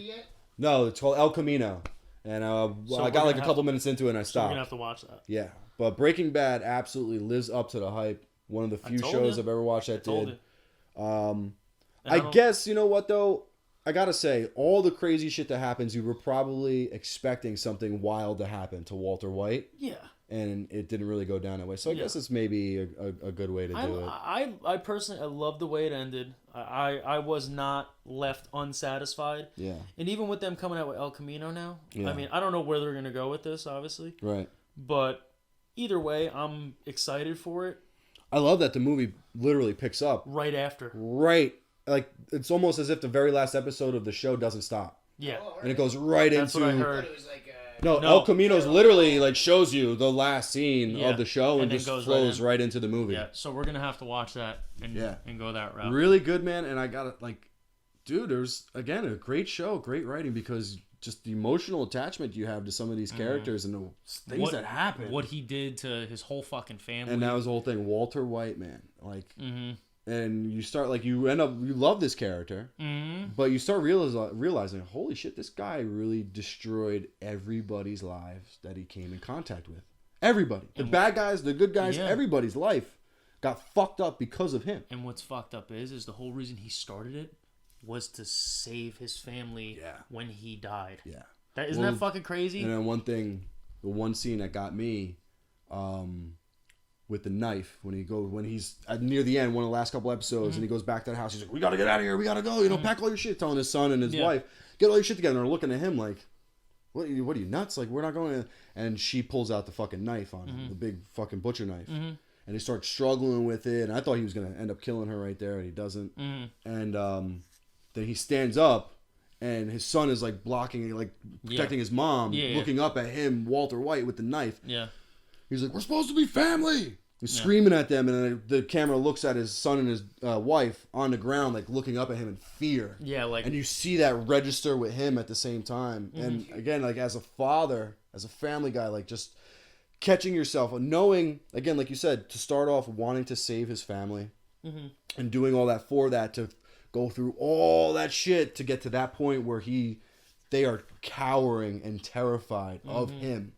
No, it's called El Camino. And So I got like a couple minutes into it and I We're stopped. gonna have to watch that. Yeah. But Breaking Bad absolutely lives up to the hype. One of the few shows you. I've ever watched that Told did. you. I guess, you know what though? I gotta say, all the crazy shit that happens, you were probably expecting something wild to happen to Walter White. Yeah. And it didn't really go down that way. So I guess it's maybe a good way to do it. I personally, I love the way it ended. I was not left unsatisfied. Yeah. And even with them coming out with El Camino now, Yeah. I mean, I don't know where they're going to go with this, obviously. Right. But either way, I'm excited for it. I love that the movie literally picks up. Right after. Right. Like, it's almost as if the very last episode of the show doesn't stop. Yeah. And it goes right That's into... what I heard. It was like No, No. El Camino's literally like shows you the last scene of the show and then just goes flows right into the movie. Yeah, so we're gonna have to watch that and go that route. Really good, man. And I got it, like, dude, there's again a great show, great writing, because just the emotional attachment you have to some of these characters and the things that happen. What he did to his whole fucking family. And that was the whole thing. Walter White, man, like. And you start you love this character, but you start realizing, holy shit, this guy really destroyed everybody's lives that he came in contact with. Everybody, the bad guys, the good guys, everybody's life got fucked up because of him. And what's fucked up is the whole reason he started it was to save his family when he died. Yeah, isn't that fucking crazy? And then the one scene that got me. With the knife when he's near the end, one of the last couple episodes, and he goes back to the house. He's like, "We gotta get out of here. We gotta go. Pack all your shit." Telling his son and his wife, "Get all your shit together." And they're looking at him like, "What are you nuts? Like, we're not going." And she pulls out the fucking knife on him, the big fucking butcher knife, and they start struggling with it. And I thought he was gonna end up killing her right there, and he doesn't. And then he stands up, and his son is like blocking, like protecting his mom, looking up at him, Walter White, with the knife. Yeah. He's like, "We're supposed to be family." He's screaming at them, and then the camera looks at his son and his wife on the ground, like looking up at him in fear. Yeah, like, and you see that register with him at the same time. And again, like as a father, as a family guy, like just catching yourself, knowing again, like you said, to start off wanting to save his family, and doing all that for that, to go through all that shit to get to that point where they are cowering and terrified of him.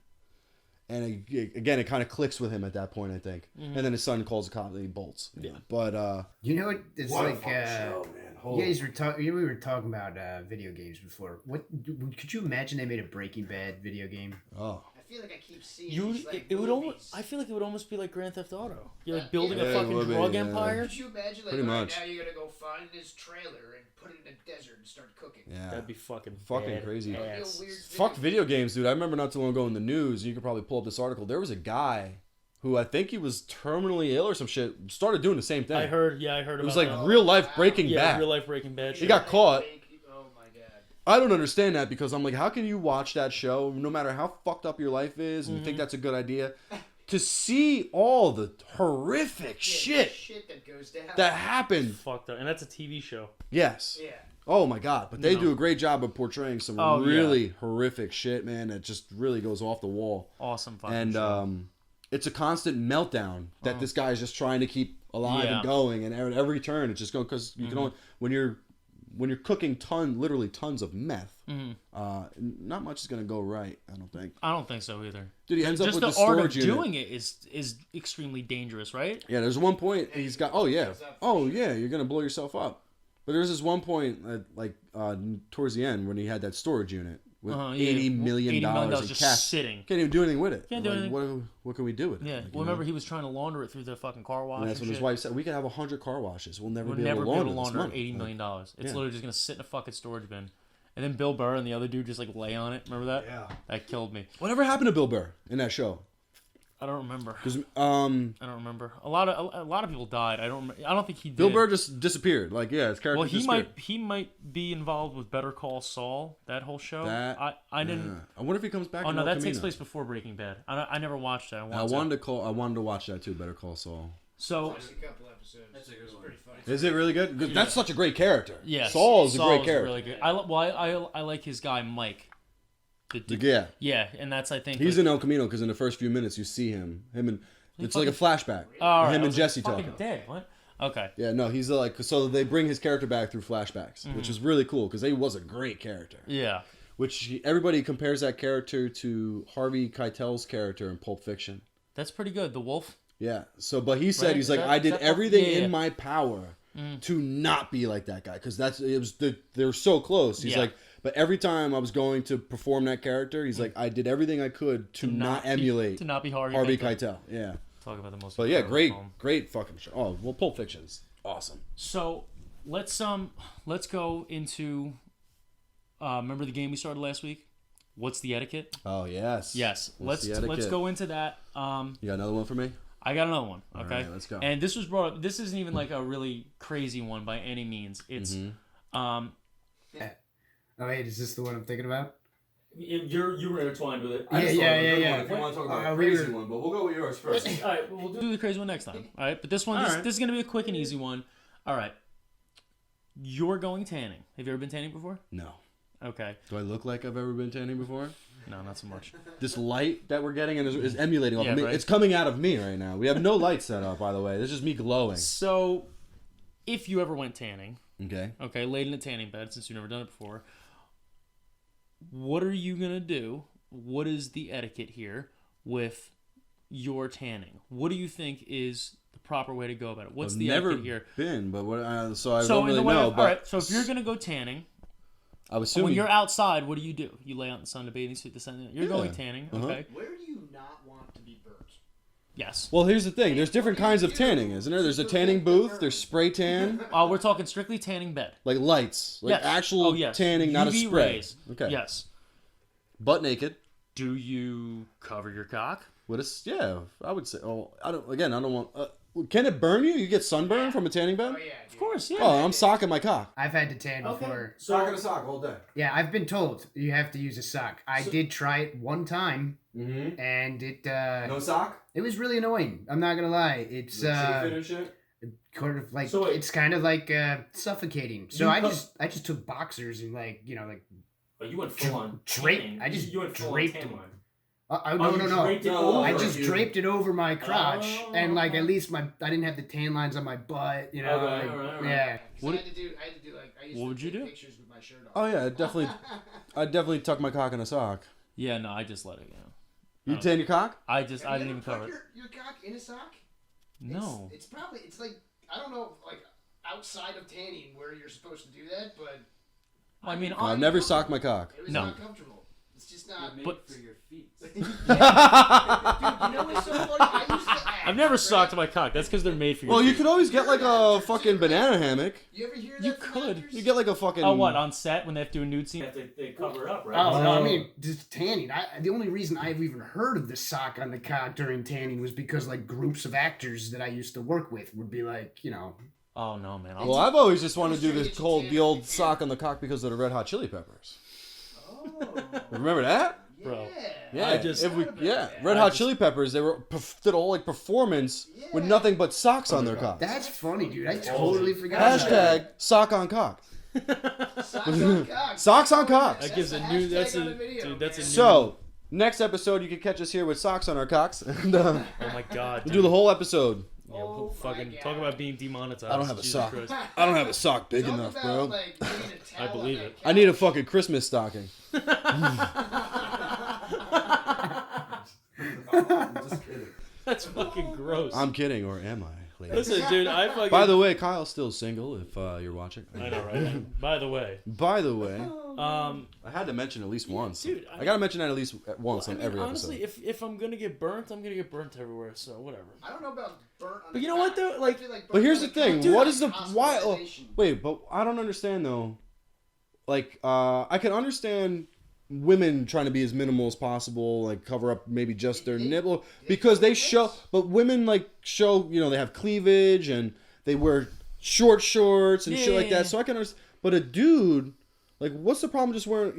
And again, it kind of clicks with him at that point, I think. And then his son calls the cop and he bolts. Yeah. But you know what? It's what like a show, man. You guys were we were talking about video games before. What could you imagine they made a Breaking Bad video game? Oh. I feel like I keep seeing these, like, it would movies. almost. I feel like it would almost be like Grand Theft Auto. You're like building a fucking drug empire. Could you imagine, like, Pretty much. now you're gonna go find this trailer and put it in a desert and start cooking? Yeah. That'd be fucking crazy. Ass. Fuck video games, dude. I remember not too long ago in the news, you could probably pull up this article. There was a guy who I think he was terminally ill or some shit, started doing the same thing. I heard about it. It was like real life Breaking Bad. Yeah, real life Breaking Bad. He got caught. I don't understand that, because I'm like, how can you watch that show, no matter how fucked up your life is, and you think that's a good idea, to see all the horrific shit that goes down, that happened? Fucked up, and that's a TV show. Yes. Yeah. Oh my god, but they do a great job of portraying some really horrific shit, man. That just really goes off the wall. Awesome fucking and show. It's a constant meltdown that this guy is just trying to keep alive and going, and at every turn it's just going, because you can only when you're cooking literally tons of meth, not much is gonna go right. I don't think. I don't think so either. Dude, he ends up with the art storage of unit. doing it is extremely dangerous, right? Yeah, there's one point he's got. Oh yeah, you're gonna blow yourself up. But there's this one point, towards the end, when he had that storage unit with $80 million in just cash, sitting. Can't even do anything with it. Can't do anything. What can we do with it? Yeah. Well, remember he was trying to launder it through the fucking car wash. And that's when his wife said, "We could have 100 car washes. We'll never be able to launder $80 $80 million. It's literally just gonna sit in a fucking storage bin." And then Bill Burr and the other dude just like lay on it. Remember that? Yeah. That killed me. Whatever happened to Bill Burr in that show? I don't remember. I don't remember. A lot of people died. I don't think he did. Bill Burr just disappeared. Like, yeah, his character disappeared. He might be involved with Better Call Saul, that whole show. I didn't. I wonder if he comes back. Oh no, that takes place before Breaking Bad. I never watched that. I wanted to watch that too. Better Call Saul. So. A couple episodes. That's a good one. Pretty funny. Is it really good? That's such a great character. Yeah, Saul is a great character. Really good. I like his guy Mike. Yeah, and that's, I think, he's in El Camino, because in the first few minutes you see him and it's like a flashback. Him and Jesse talking. Dead. What? Okay. Yeah, no, he's like, so they bring his character back through flashbacks, which is really cool, because he was a great character. Yeah. Everybody compares that character to Harvey Keitel's character in Pulp Fiction. That's pretty good. The Wolf. Yeah. So, but he said, he's like, I did everything in my power to not be like that guy, because they're so close. He's like, but every time I was going to perform that character, he's like, I did everything I could to not emulate, to not be Harvey Keitel. Yeah. Talk about the most. But yeah, great fucking show. Oh well, Pulp Fiction's awesome. So let's go into. Remember the game we started last week? What's the etiquette? Oh yes. Yes. Let's go into that. You got another one for me? I got another one. Okay. All right, let's go. And this was brought up. This isn't even like a really crazy one by any means. It's Oh wait, is this the one I'm thinking about? You were intertwined with it. Yeah. If you want to talk about a crazy one, but we'll go with yours first. All right, we'll Do the crazy one next time. All right, but this one, this is going to be a quick and easy one. All right. You're going tanning. Have you ever been tanning before? No. Okay. Do I look like I've ever been tanning before? No, not so much. This light that we're getting is emulating off of me. Right. It's coming out of me right now. We have no light set up, by the way. This is just me glowing. So, if you ever went tanning, Okay, laid in a tanning bed, since you've never done it before, what are you going to do? What is the etiquette here with your tanning? What do you think is the proper way to go about it? What's the etiquette here? Been, but what? So I don't really know. All right, so if you're going to go tanning, I was assuming when you're outside, what do? You lay out in the sun, the bathing suit, the sun. You're going tanning, okay? Where do you not want to be burnt? Yes. Well, here's the thing. There's different kinds of tanning, isn't there? There's a tanning booth. There's spray tan. We're talking strictly tanning bed. Like lights. Like Yes. actual tanning, not a UV spray. rays. Okay. Yes. Butt naked. Do you cover your cock? I would say. Oh, I don't want. Can it burn you? You get sunburn from a tanning bed? Oh yeah. Of course, yeah. Oh, I'm socking my cock. I've had to tan before. Socking a sock all day. Yeah, I've been told you have to use a sock. I did try it one time, and it No sock? it was really annoying. I'm not gonna lie. It's and shit? kind of like So wait. it's kind of like suffocating. So I just took boxers and But you went full on Drape- tanning. I just you went full draped on tan them. line. no. Draped it No, over I just you. draped it over my crotch, and Oh. at least I didn't have the tan lines on my butt. You know, Okay, alright. yeah. What- I had to do I used What to would you take do? pictures with my shirt off. Oh yeah, I'd definitely tuck my cock in a sock. Yeah, no, I just let it go. You tan your cock? I didn't even cover it. Your cock in a sock? No. It's probably like I don't know outside of tanning where you're supposed to do that, but I mean, I've never socked my cock. it was No. not comfortable. It's just not. Made But- for your feet. Dude, you know what's so funny? I used to act, I've never right? socked my cock. That's because they're made for you. Well, you could always get like a fucking banana hammock. You ever hear that? You from could. actors? You get like a fucking. Oh, what, on set when they have to do a nude scene? They cover it up, right? Oh no! I mean, just tanning. The only reason I've even heard of the sock on the cock during tanning was because groups of actors that I used to work with would be Oh, no, man. Well, I've always just wanted to do the old sock on the cock because of the Red Hot Chili Peppers. oh, Remember that? Bro. Yeah, that. Red Hot Chili Peppers. They did a whole performance with nothing but socks on their cocks. That's funny, dude. I totally forgot. Hashtag sock on cock. Socks on cock. Socks on cocks. That gives a new. That's a dude. That's a new. So next episode, you can catch us here with socks on our cocks, and Oh my god. we'll do the whole episode. Yeah, we'll Oh my fucking God. talk about being demonetized. I don't have a Jesus sock. Christ. I don't have a sock big Talk enough, about, bro. needing a towel I believe on it. that I need a fucking Christmas stocking. Just kidding. That's fucking gross. I'm kidding, or am I? Ladies? Listen, dude, I fucking. By the way, Kyle's still single. If you're watching. I know, right? By the way, By the way, I I had to mention at least once. Dude, I gotta mention that at least once on mean, every honestly, episode. if I'm gonna get burnt, I'm gonna get burnt everywhere. So whatever. I don't know about burnt on But the you know what, cock. though? I Like- feel burnt But here's on the thing. cock What is is the why? Oh, hospitalization. wait, but I don't understand though. I can understand women trying to be as minimal as possible, like cover up maybe just their nipple because they show. But women show, they have cleavage and they wear short shorts and shit like Yeah. that. So I can understand. But a dude, what's the problem just wearing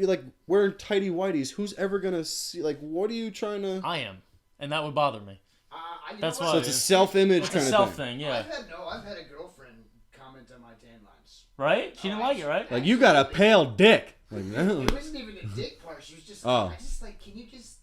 tighty whities? Who's ever gonna see? What are you trying to? I am, and that would bother me. You know That's what? why. So it's a self-image It's a kind of self thing. thing, yeah. I've had a girlfriend comment on my tan lines. Right? She didn't like it, right? You got a pale dick. It wasn't even a dick part. She was just Oh. I just can you just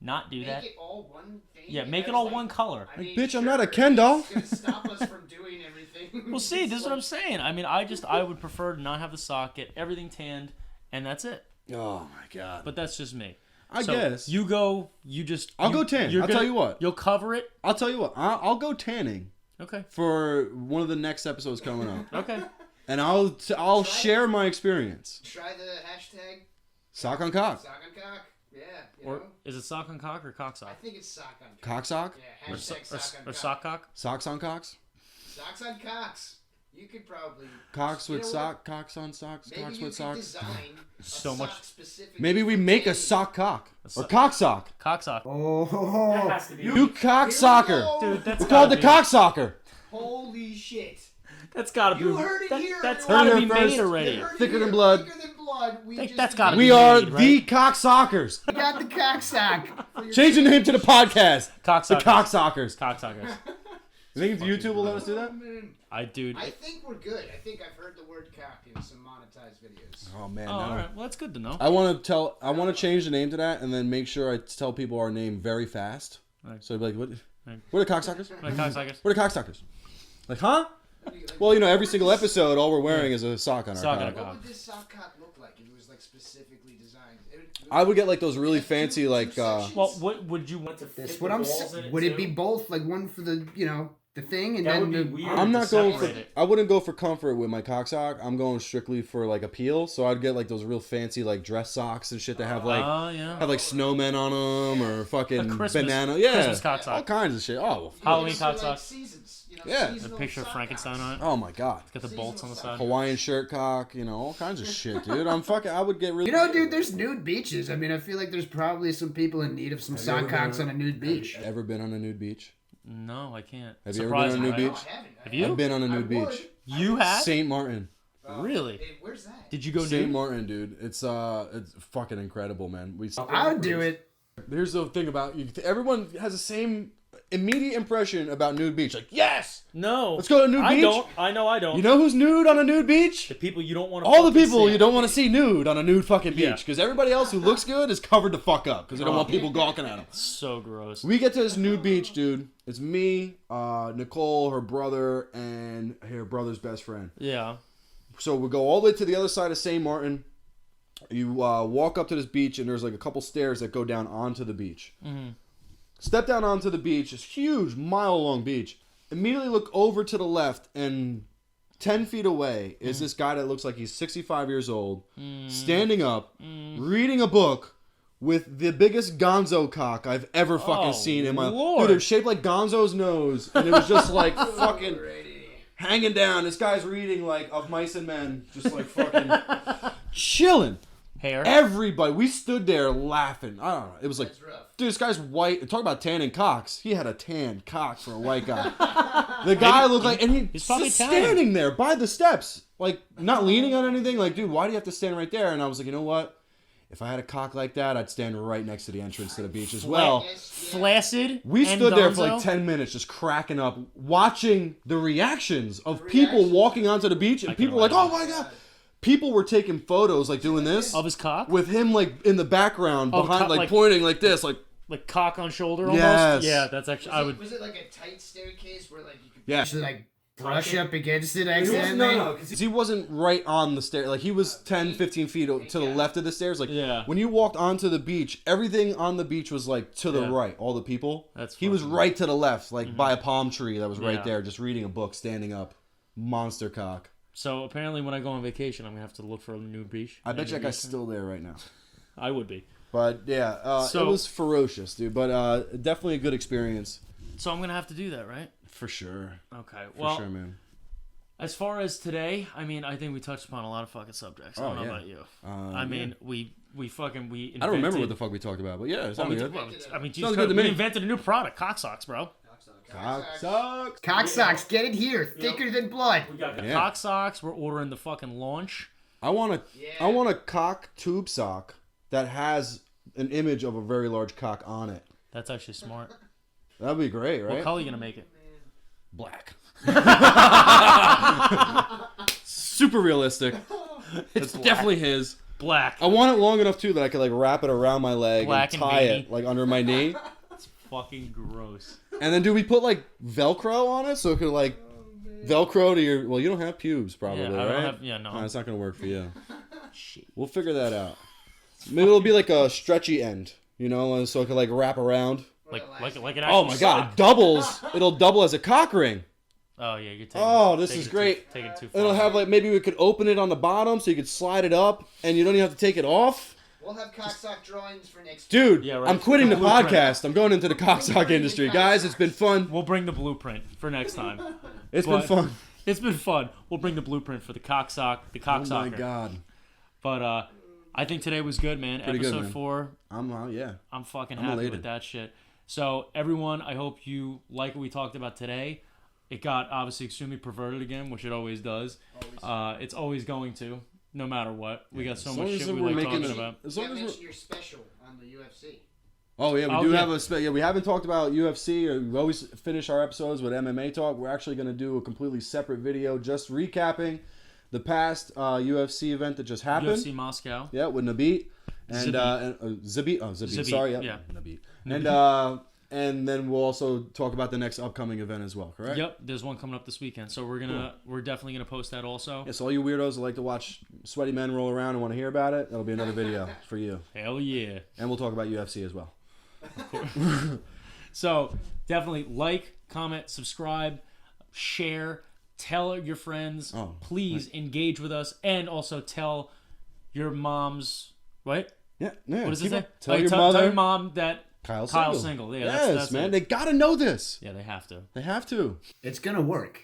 Not do make that. it all one thing? Yeah, And make I it was all one color. I mean, bitch, I'm sure, not a Ken doll. It's gonna stop us from doing everything. Well, see, this is what I'm saying. I mean, I would prefer to not have the sock, get everything tanned, and that's it. Oh my god. But that's just me. I So guess. you go. You just. I'll go tan. I'll tell you what. You'll cover it. I'll tell you what. I'll go tanning Okay. for one of the next episodes coming up, Okay. and I'll share my experience. Try the hashtag Sock on cock. sock on cock. Yeah. Or is it sock on cock or cock I sock? think it's sock on cock. Cock sock. Yeah. Or, Hashtag sock on or cock. sock cock? Socks on cocks. Socks on cocks. You could probably. Cocks with You know sock. Cocks on socks. Maybe Cocks you with could socks. design So a much- sock specifically Maybe we for make a tanning. sock cock or sock- cock sock. Cock sock. That Oh. has to be. You cock socker. Dude, that's We're called gotta the be, cock socker. Holy shit. That's gotta be. You heard it that, here. That's Heard it gotta here be first. made already. You heard it Thicker here. than blood. Thicker than blood. blood. We are the Cocksockers. We got the cocksock. Change the name to the podcast. Cocksockers. The Cocksockers. Cocksockers. You think YouTube will let us do that? I think we're good. I think I've heard the word cock in some monetized videos. Oh man, Oh, no. all right. Well, that's good to know. I want to change the name to that, and then make sure I tell people our name very fast. Right. So they'd be like, Right. What are the Cocksockers? Like cocksuckers. What are Cocksockers? Like, huh? Well, every single episode, all we're wearing is a sock on our Sock on cock. a What would this sock cock look like if it was like specifically designed? I would get like those really fancy like. Well, what would you want to fit That's the what I'm balls in saying. it Would it too? be both, like one for the the thing, and That then would be weird. I'm not going for. separate it. I wouldn't go for comfort with my cock sock. I'm going strictly for like appeal. So I'd get like those real fancy like dress socks and shit that have like yeah. have like snowmen on them or fucking Christmas- banana. Yeah, Christmas cock sock. all kinds of shit. Oh, Halloween These are, cock like, socks. seasons, Yeah. A picture of Frankenstein on it. oh my god. Got the bolts on the side. Hawaiian shirt cock, all kinds of shit, dude. I would get really. Dude, there's nude beaches. I mean, I feel like there's probably some people in need of some sock cocks on a nude beach. Ever been on a nude beach? No, I can't. Have you ever been on a nude Surprisingly. beach? Have you? I've been on a nude would. beach. You have? St. Martin. Really? Where's that? Did you go St. nude? Martin, dude. It's fucking incredible, man. I would do it. Here's the thing about you. Everyone has the same immediate impression about nude beach. Like, yes, No. let's go to a nude I beach. don't. I know I don't. You know who's nude on a nude beach? The people you don't want to. All the people you don't want to see nude on a nude fucking Yeah. beach, because everybody else who looks good is covered the fuck up because they don't want people gawking at them. So gross. We get to this nude beach, dude. It's me, Nicole, her brother, and her brother's best friend. Yeah. So we go all the way to the other side of St. Martin. You walk up to this beach, and there's like a couple stairs that go down onto the beach. Mm-hmm. Step down onto the beach, this huge mile-long beach. Immediately look over to the left, and 10 feet away is this guy that looks like he's 65 years old, standing up, reading a book with the biggest gonzo cock I've ever fucking seen in my life. Dude, it was shaped like Gonzo's nose, and it was just like fucking hanging down. This guy's reading like Of Mice and Men, just like fucking chilling. Hair. Everybody, we stood there laughing. I don't know. It was like, That's rough. dude, this guy's white. Talk about tanning cocks. He had a tan cock for a white guy. The guy looked like, and he's probably just Italian. standing there by the steps, like not leaning on anything. Like, dude, why do you have to stand right there? And I was like, you know what? If I had a cock like that, I'd stand right next to the entrance to the beach as well. Flaccid. We and stood there for gonzo? like 10 minutes just cracking up, watching the reactions of people walking onto the beach, and can people were like, oh imagine. my God. People were taking photos, like doing this. Of his cock. With him, like, in the background, Oh, behind, like, like- pointing like this, like... Like cock on shoulder almost. Yes. Yeah, that's actually. I would. Was it like a tight staircase where like you could Yeah. actually like brush up against it He accidentally? wasn't, because he wasn't right on the stair. Like, he was 10, 15 feet to the left of the stairs. Like, Yeah. when you walked onto the beach, everything on the beach was, like, to the Yeah. right. All the people. That's He was fucking- right to the left, like, by a palm tree that was right Yeah. there, just reading a book, standing up. Monster cock. So apparently, when I go on vacation, I'm gonna have to look for a nude beach. I bet you that Nude guy's beach. still there right now. I would be. But, yeah, So- it was ferocious, dude. But definitely a good experience. So I'm gonna have to do that, right? For sure. Okay. For Well, sure, man. as far as today, I mean, I think we touched upon a lot of fucking subjects. I don't know yeah. about you. I mean, we invented, I don't remember what the fuck we talked about, but yeah, it sounded good. I mean, Jesus Sounds good Christ, to we me. invented a new product, cock socks, bro. Cock sucks. Cock socks, get it here, thicker than blood. We got Yeah. Cock socks. We're ordering the fucking launch. I want a Yeah. I want a cock tube sock that has an image of a very large cock on it. That's actually smart. That'd be great, What right? color are you gonna make it? Black. Super realistic. It's definitely his. Black. I want it long enough too that I could like wrap it around my leg Black and and tie veiny. it like under my knee. Fucking gross. And then do we put like Velcro on it so it could like Velcro to your? Well, you don't have pubes probably, Yeah, I right? don't have. Yeah, no. No, it's not gonna work for you. Shit. We'll figure that out. Maybe it'll be like a stretchy end, so it can like wrap around. Like an Oh actual my god, sock. it doubles. It'll double as a cock ring. Oh yeah, you're taking. Oh, this taking is it great. Taking it too far. It'll have like maybe we could open it on the bottom so you could slide it up and you don't even have to take it off. We'll have cock sock drawings for next Dude, Yeah, right. I'm quitting the Blueprint. podcast. I'm going into the cocksock industry. Guys, it's been fun. We'll bring the blueprint for next time. It's been But- fun. It's been fun. We'll bring the blueprint for the cock sock, the cock Oh my socker. god. But I think today was good, man. Pretty good, Episode man. 4. Yeah. I'm fucking I'm happy elated. with that shit. So everyone, I hope you like what we talked about today. It got obviously extremely perverted again, which it always does. It's always going to. no matter what. We got so As much long as shit we we're like making talking it- about. As long as we're... your special on the UFC. Oh yeah, we Oh, do yeah. have a we haven't talked about UFC. Or we always finish our episodes with MMA talk. We're actually going to do a completely separate video just recapping the past UFC event that just happened. UFC Moscow. Yeah, with Nabit and Zabit. Zabit. Sorry, yeah. Nabit. And then we'll also talk about the next upcoming event as well. Correct? Yep, there's one coming up this weekend, so we're definitely gonna post that also. Yes, all you weirdos that like to watch sweaty men roll around and want to hear about it, that'll be another video for you. Hell yeah! And we'll talk about UFC as well. So definitely like, comment, subscribe, share, tell your friends. Please engage with us, and also tell your moms. What? Yeah. What does it say? Tell your mother. Tell your mom that Kyle's single. Yeah, yes, that's man. it. They gotta know this. Yeah, they have to. They have to. It's gonna work.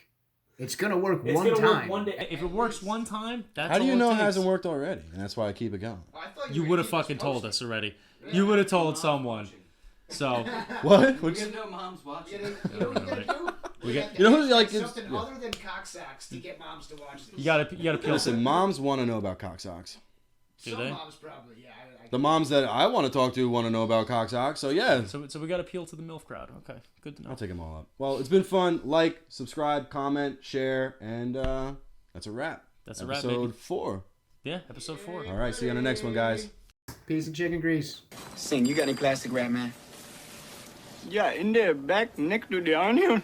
It's gonna work It's one gonna time. work one day. If it works one time, that's How do you all know it takes. hasn't worked already? And that's why I keep it going. You would have fucking told us already. You would have told someone. So What? We get no moms watching. You know what you gotta do? You know who's like something other than cock socks to get moms to watch this. you gotta peel. Listen, moms want to know about cock socks. Do Some they? moms probably, yeah. The moms that I want to talk to want to know about cock socks. So yeah, So we got to appeal to the MILF crowd. Okay, good to know. I'll take them all up. Well, it's been fun. Like, subscribe, comment, share, and that's a wrap. That's a wrap, Episode baby. 4. Yeah, episode 4. All right, see you on the next one, guys. Piece of chicken grease. Sing, you got any plastic wrap, man? Yeah, in the back next to the onions.